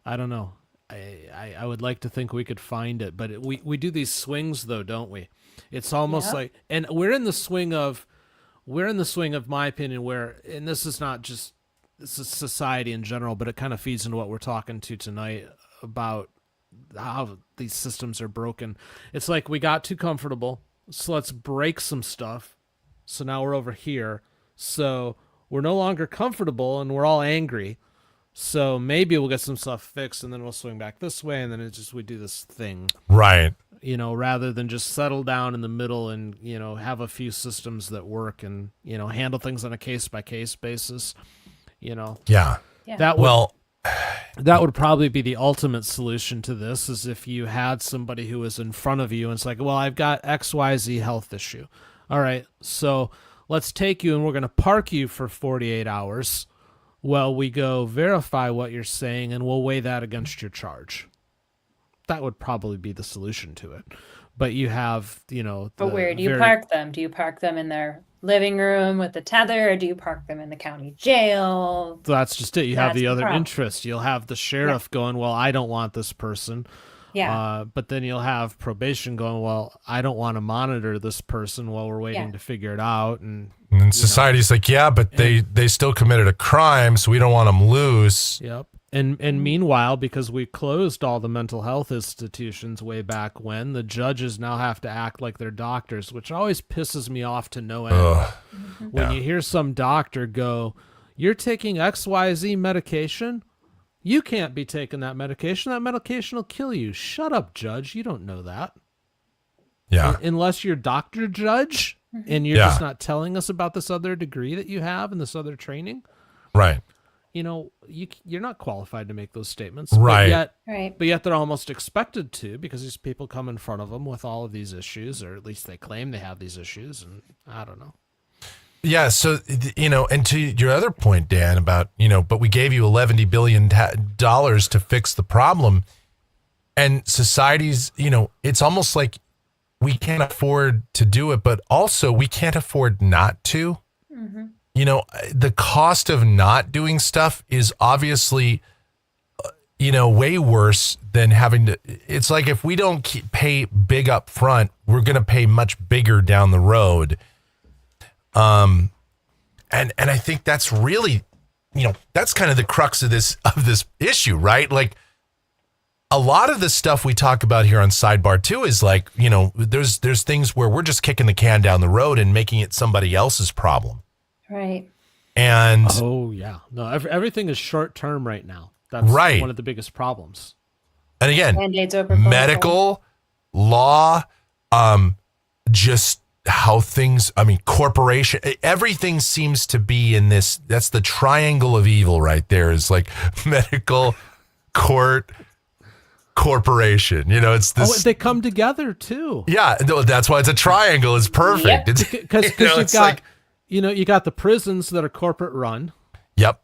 S1: I don't know. I would like to think we could find it, but we do these swings though, don't we? It's almost like, and we're in the swing of my opinion, where, and this is society in general, but it kind of feeds into what we're talking to tonight about how these systems are broken. It's like we got too comfortable, so let's break some stuff. So now we're over here. So we're no longer comfortable and we're all angry. So maybe we'll get some stuff fixed and then we'll swing back this way, and then we do this thing.
S2: Right.
S1: Rather than just settle down in the middle and, have a few systems that work and, handle things on a case by case basis.
S2: Yeah.
S1: That would probably be the ultimate solution to this, is if you had somebody who was in front of you and it's like, well, I've got XYZ health issue. All right, so let's take you and we're going to park you for 48 hours. Well, we go verify what you're saying and we'll weigh that against your charge. That would probably be the solution to it. But you have,
S3: But where do you park them? Do you park them in their living room with the tether, or do you park them in the county jail?
S1: That's just it. You have the other interest. You'll have the sheriff going, well, I don't want this person.
S3: Yeah.
S1: But then you'll have probation going, well, I don't want to monitor this person while we're waiting to figure it out. And
S2: society's like, but they still committed a crime, so we don't want them loose.
S1: Yep. And meanwhile, because we closed all the mental health institutions way back when, the judges now have to act like they're doctors, which always pisses me off to no end. When you hear some doctor go, you're taking XYZ medication, you can't be taking that medication. That medication will kill you. Shut up, judge. You don't know that.
S2: Yeah.
S1: Unless you're Dr. Judge and you're just not telling us about this other degree that you have and this other training.
S2: Right.
S1: You're not qualified to make those statements.
S2: Right.
S1: But yet they're almost expected to, because these people come in front of them with all of these issues, or at least they claim they have these issues, and I don't know.
S2: Yeah, so, and to your other point, Dan, about, but we gave you $11 billion to fix the problem, and society's, it's almost like we can't afford to do it, but also we can't afford not to. Mm-hmm. The cost of not doing stuff is obviously, way worse than having to. It's like if we don't pay big up front, we're going to pay much bigger down the road. And I think that's really, that's kind of the crux of this issue, right? Like, a lot of the stuff we talk about here on Sidebar too is like, there's things where we're just kicking the can down the road and making it somebody else's problem.
S3: Right.
S2: And
S1: no, everything is short term right now. That's one of the biggest problems.
S2: And again, medical law, just how things, corporation, everything seems to be in this. That's the triangle of evil right there, is like medical, court, corporation. It's this.
S1: They come together too.
S2: Yeah, that's why it's a triangle. It's perfect.
S1: Yep. Because you've got, you got the prisons that are corporate run.
S2: Yep.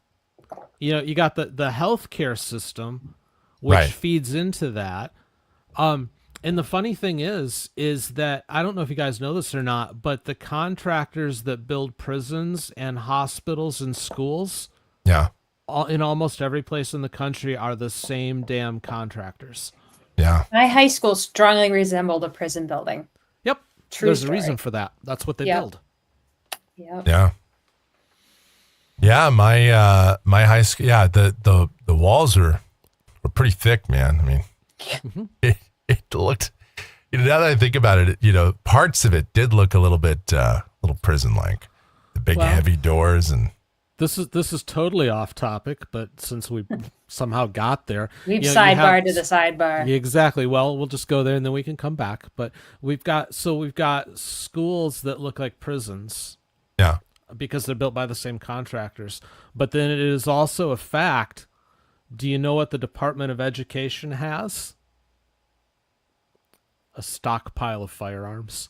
S1: You got the healthcare system, which feeds into that. And the funny thing is that I don't know if you guys know this or not, but the contractors that build prisons and hospitals and schools
S2: Yeah.
S1: in almost every place in the country are the same damn contractors.
S2: Yeah.
S3: My high school strongly resembled a prison building.
S1: Yep.
S3: True
S1: There's
S3: story.
S1: a reason for that. That's what they
S3: Yep.
S1: build.
S3: Yep.
S2: Yeah. Yeah, my high school, yeah, the walls were pretty thick, man. I mean, it looked, now that I think about it, parts of it did look a little bit, little prison-like. The big heavy doors and.
S1: This is totally off topic, but since we somehow got there,
S3: We've sidebarred to the sidebar.
S1: Exactly. Well, we'll just go there and then we can come back. But we've got schools that look like prisons.
S2: Yeah.
S1: Because they're built by the same contractors. But then it is also a fact. Do you know what the Department of Education has? A stockpile of firearms.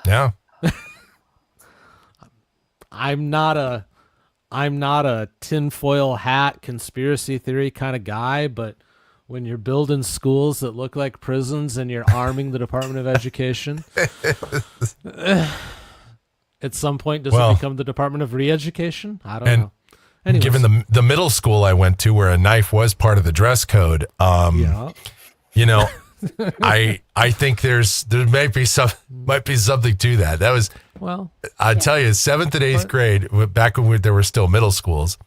S2: Yeah.
S1: I'm not a tinfoil hat conspiracy theory kind of guy, but when you're building schools that look like prisons and you're arming the Department of Education, at some point does it become the Department of Re-Education? I don't know. Anyways.
S2: Given the middle school I went to, where a knife was part of the dress code, I think there might be something to that. That was I tell you, 7th and 8th grade, back when there were still middle schools,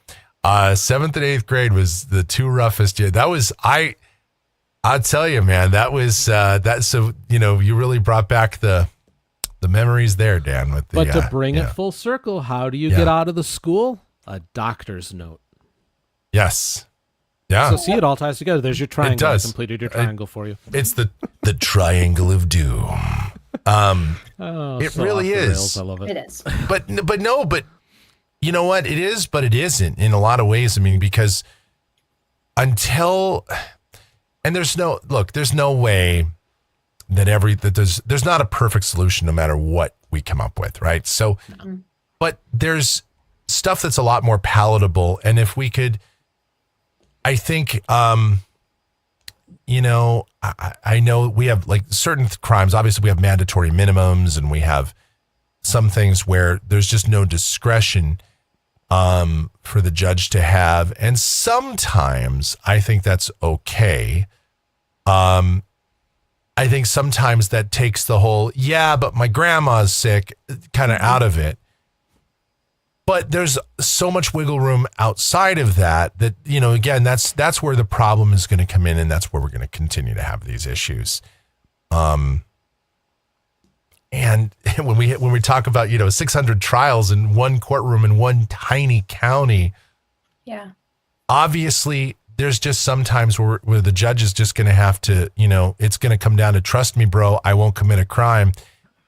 S2: 7th and 8th grade was the two roughest years. That was I'll tell you, man, that was that. So you really brought back the memories there, Dan.
S1: But to bring it full circle, how do you get out of the school? A doctor's note.
S2: Yes. Yeah.
S1: So see, it all ties together. There's your triangle.
S2: It does.
S1: I completed your triangle for you.
S2: It's the triangle of doom. It
S1: so
S2: really
S1: off the
S2: is.
S1: rails. I love it.
S3: It is.
S2: But you know what? It is, but it isn't in a lot of ways. I mean, because there's no way that there's not a perfect solution no matter what we come up with, right? So, but there's stuff that's a lot more palatable. And if we could, I think, I know we have like certain crimes. Obviously, we have mandatory minimums, and we have some things where there's just no discretion for the judge to have. And sometimes I think that's okay. I think sometimes that takes the whole, but my grandma's sick kind of out of it. But there's so much wiggle room outside of that, again, that's where the problem is going to come in, and that's where we're going to continue to have these issues. And when we talk about 600 trials in one courtroom in one tiny county, obviously there's just sometimes where the judge is just going to have to, it's going to come down to, trust me, bro, I won't commit a crime,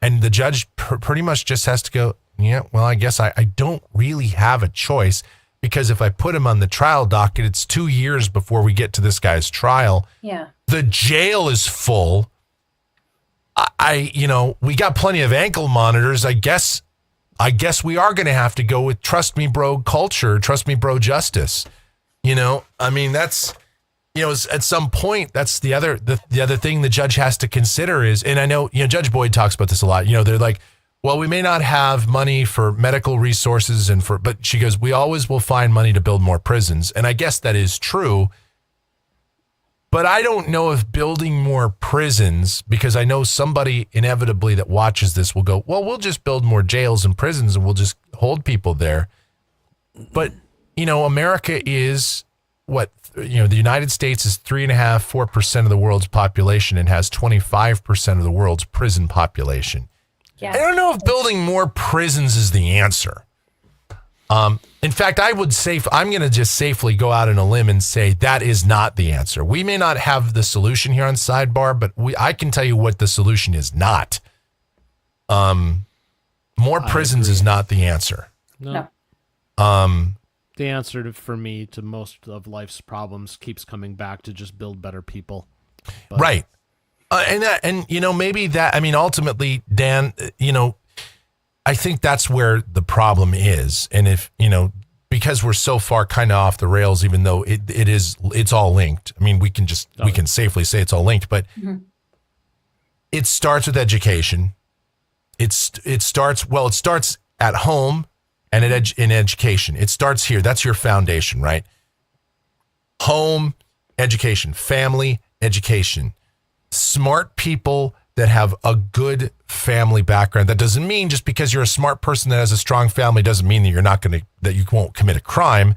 S2: and the judge pretty much just has to go, I guess I don't really have a choice, because if I put him on the trial docket, it's 2 years before we get to this guy's trial.
S3: Yeah.
S2: The jail is full. We got plenty of ankle monitors. I guess we are going to have to go with trust me, bro culture, trust me, bro justice. I mean, that's, at some point, that's the other thing the judge has to consider is, and I know, Judge Boyd talks about this a lot, they're like, well, we may not have money for medical resources but she goes, we always will find money to build more prisons. And I guess that is true. But I don't know if building more prisons, because I know somebody inevitably that watches this will go, well, we'll just build more jails and prisons and we'll just hold people there. But, America is the United States is 3.5-4% of the world's population and has 25% of the world's prison population.
S3: Yeah.
S2: I don't know if building more prisons is the answer. In fact, I'm going to just safely go out on a limb and say that is not the answer. We may not have the solution here on Sidebar, but I can tell you what the solution is not. More prisons is not the answer.
S1: No. The answer for me to most of life's problems keeps coming back to just build better people. But,
S2: right. Maybe that, ultimately, Dan, I think that's where the problem is. And if, because we're so far kind of off the rails, even though it's all linked. I mean, we can safely say it's all linked, but it starts with education. It starts at home and in education. It starts here. That's your foundation, right? Home, education, family, education. Smart people that have a good family background. That doesn't mean just because you're a smart person that has a strong family doesn't mean that that you won't commit a crime.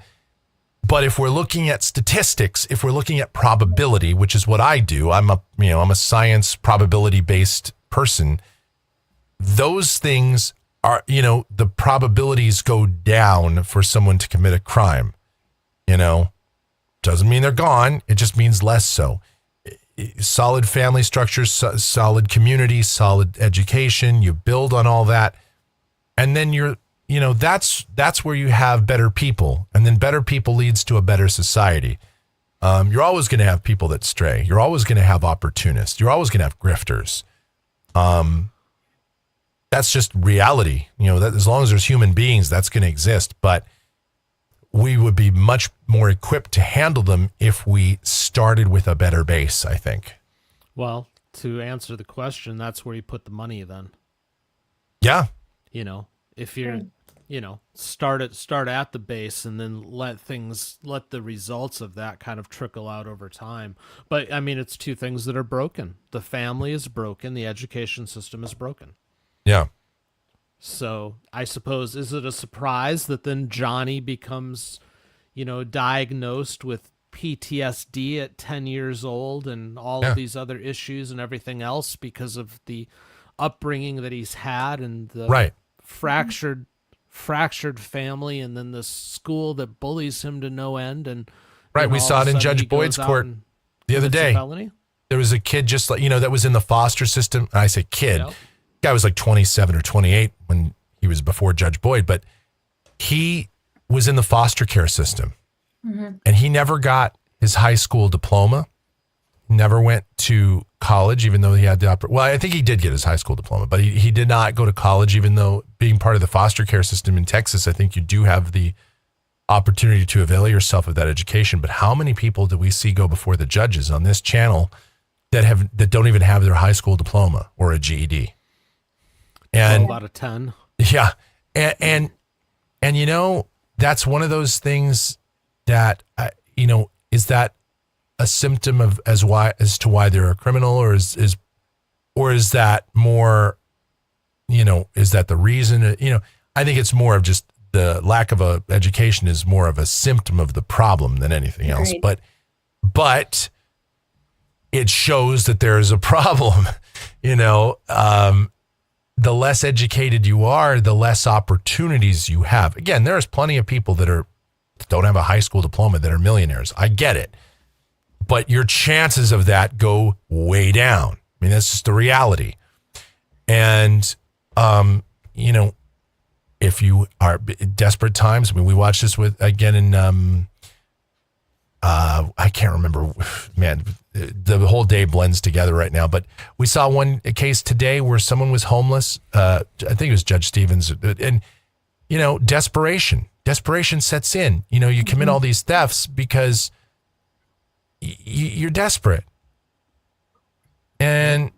S2: But if we're looking at statistics, if we're looking at probability, which is what I do, I'm a science probability based person. Those things are, the probabilities go down for someone to commit a crime. Doesn't mean they're gone. It just means less so. Solid family structures, solid community, solid education. You build on all that. And then that's where you have better people. And then better people leads to a better society. You're always going to have people that stray. You're always going to have opportunists. You're always going to have grifters. That's just reality. That as long as there's human beings, that's going to exist. But we would be much more equipped to handle them if we started with a better base, I think.
S1: Well, to answer the question, that's where you put the money then.
S2: Yeah.
S1: If you're, start at the base and then let the results of that kind of trickle out over time. But I mean, it's two things that are broken. The family is broken. The education system is broken.
S2: Yeah.
S1: So I suppose, is it a surprise that then Johnny becomes, diagnosed with PTSD at 10 years old and all of these other issues and everything else because of the upbringing that he's had and the fractured family and then the school that bullies him to no end. And
S2: we saw it in Judge Boyd's court the other day. There was a kid just like, that was in the foster system. I say kid. Yep. Guy was like 27 or 28 when he was before Judge Boyd, but he was in the foster care system and he never got his high school diploma, never went to college, even though he had I think he did get his high school diploma, but he did not go to college, even though being part of the foster care system in Texas, I think you do have the opportunity to avail yourself of that education. But how many people do we see go before the judges on this channel that don't even have their high school diploma or a GED? And
S1: about a 10.
S2: Yeah. And that's one of those things that, is that a symptom of as to why they're a criminal, or is that more, is that the reason? I think it's more of just the lack of a education is more of a symptom of the problem than anything else. But it shows that there is a problem, the less educated you are, the less opportunities you have. Again, there's plenty of people that don't have a high school diploma that are millionaires. I get it. But your chances of that go way down. I mean, that's just the reality. And, if you are desperate times, I mean, we watched this in, I can't remember, man, the whole day blends together right now, but we saw one case today where someone was homeless. I think it was Judge Stevens, and, desperation sets in. You commit all these thefts because you're desperate. And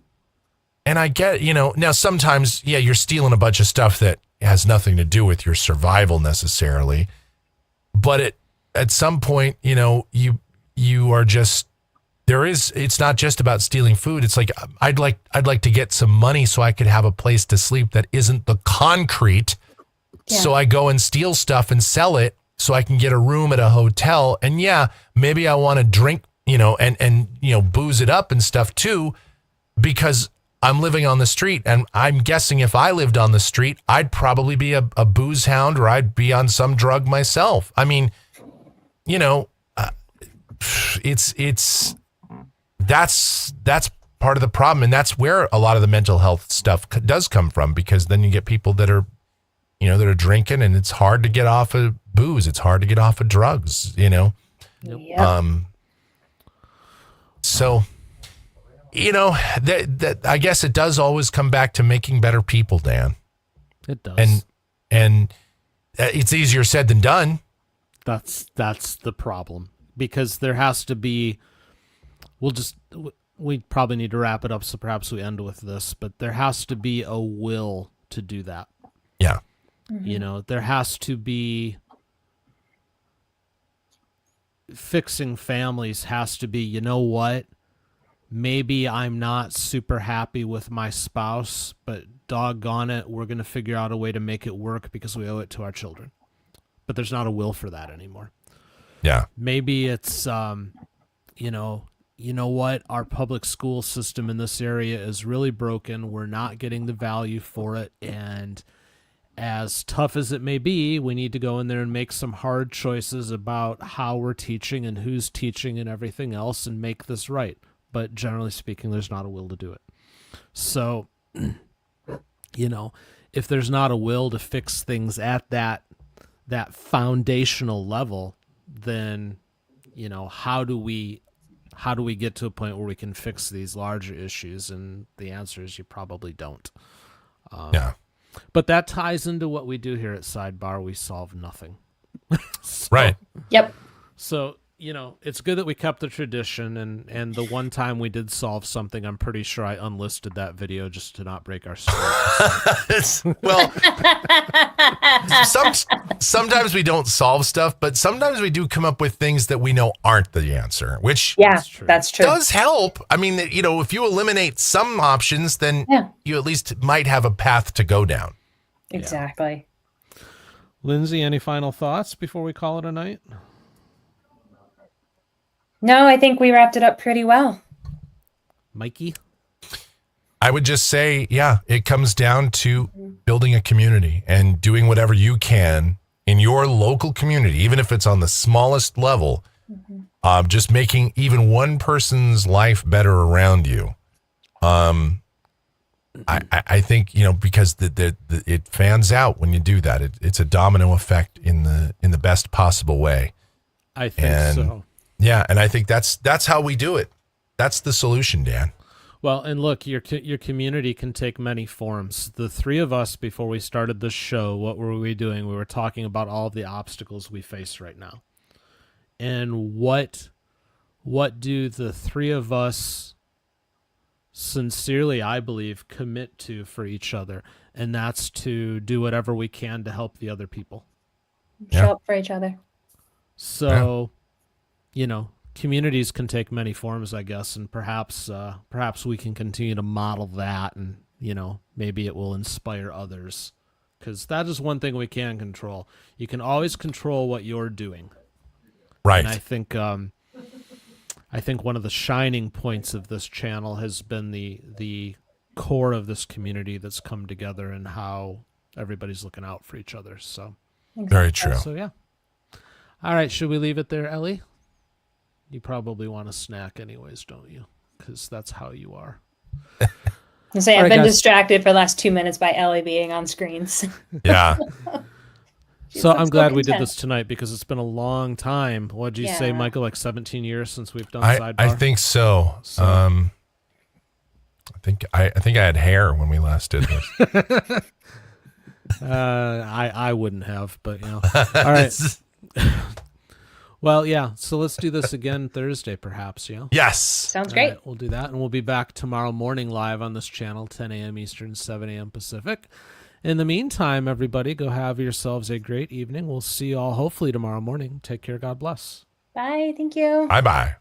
S2: I get, now sometimes, you're stealing a bunch of stuff that has nothing to do with your survival necessarily, but at some point, you are just, it's not just about stealing food. It's like, I'd like to get some money so I could have a place to sleep that isn't the concrete. Yeah. So I go and steal stuff and sell it so I can get a room at a hotel. And maybe I want to drink, and booze it up and stuff too, because I'm living on the street. And I'm guessing if I lived on the street, I'd probably be a booze hound, or I'd be on some drug myself. I mean, that's part of the problem. And that's where a lot of the mental health stuff does come from, because then you get people that are, that are drinking, and it's hard to get off of booze. It's hard to get off of drugs, Yep. So, that I guess it does always come back to making better people, Dan.
S1: It does.
S2: And it's easier said than done.
S1: That's the problem, because there has to be, we probably need to wrap it up, so perhaps we end with this, but there has to be a will to do that.
S2: Yeah.
S1: You know, there has to be, fixing families has to be, you know what? Maybe I'm not super happy with my spouse, but doggone it, we're going to figure out a way to make it work because we owe it to our children. But there's not a will for that anymore.
S2: Yeah.
S1: Maybe it's, you know what? Our public school system in this area is really broken. We're not getting the value for it. And as tough as it may be, we need to go in there and make some hard choices about how we're teaching and who's teaching and everything else and make this right. But generally speaking, there's not a will to do it. So, you know, if there's not a will to fix things at that foundational level, then, you know, how do we get to a point where we can fix these larger issues? And the answer is you probably don't.
S2: Yeah.
S1: But that ties into what we do here at Sidebar. We solve nothing.
S2: Right.
S3: Yep.
S1: So, you know, it's good that we kept the tradition, and the one time we did solve something, I'm pretty sure I unlisted that video just to not break our streak.
S2: Well, sometimes we don't solve stuff, but sometimes we do come up with things that we know aren't the answer, which
S3: That's true.
S2: does help. I mean, you know, if you eliminate some options, then you at least might have a path to go down.
S3: Exactly.
S1: Lindsay, any final thoughts before we call it a night?
S3: No, I think we wrapped it up pretty well.
S1: Mikey?
S2: I would just say, it comes down to building a community and doing whatever you can in your local community, even if it's on the smallest level, just making even one person's life better around you. I think, you know, because it fans out when you do that. It's a domino effect in the best possible way.
S1: I think so.
S2: Yeah, and I think that's how we do it. That's the solution, Dan.
S1: Well, and look, your community can take many forms. The three of us, before we started this show, what were we doing? We were talking about all of the obstacles we face right now. And what do the three of us sincerely, I believe, commit to for each other? And that's to do whatever we can to help the other people.
S3: Show up for each other.
S1: So, you know, communities can take many forms, I guess, and perhaps we can continue to model that, and, you know, maybe it will inspire others, because that is one thing we can control. You can always control what you're doing.
S2: Right.
S1: And I think one of the shining points of this channel has been the core of this community that's come together and how everybody's looking out for each other. So
S2: very true.
S1: So yeah. All right, should we leave it there, Ellie? You probably want a snack anyways, don't you? Because that's how you are.
S3: I've been distracted for the last 2 minutes by Ellie being on screens.
S2: Yeah.
S1: So I'm glad we did this tonight, because it's been a long time. What did you say, Michael? Like 17 years since we've done Sidebar?
S2: I think so. I think I had hair when we last did this.
S1: I wouldn't have, but you know. All right. Well, yeah. So let's do this again Thursday, perhaps. Yeah.
S2: Yes.
S3: Sounds great.
S1: Right, we'll do that, and we'll be back tomorrow morning live on this channel, 10 a.m. Eastern, 7 a.m. Pacific. In the meantime, everybody, go have yourselves a great evening. We'll see you all hopefully tomorrow morning. Take care. God bless.
S3: Bye. Thank you.
S2: Bye-bye.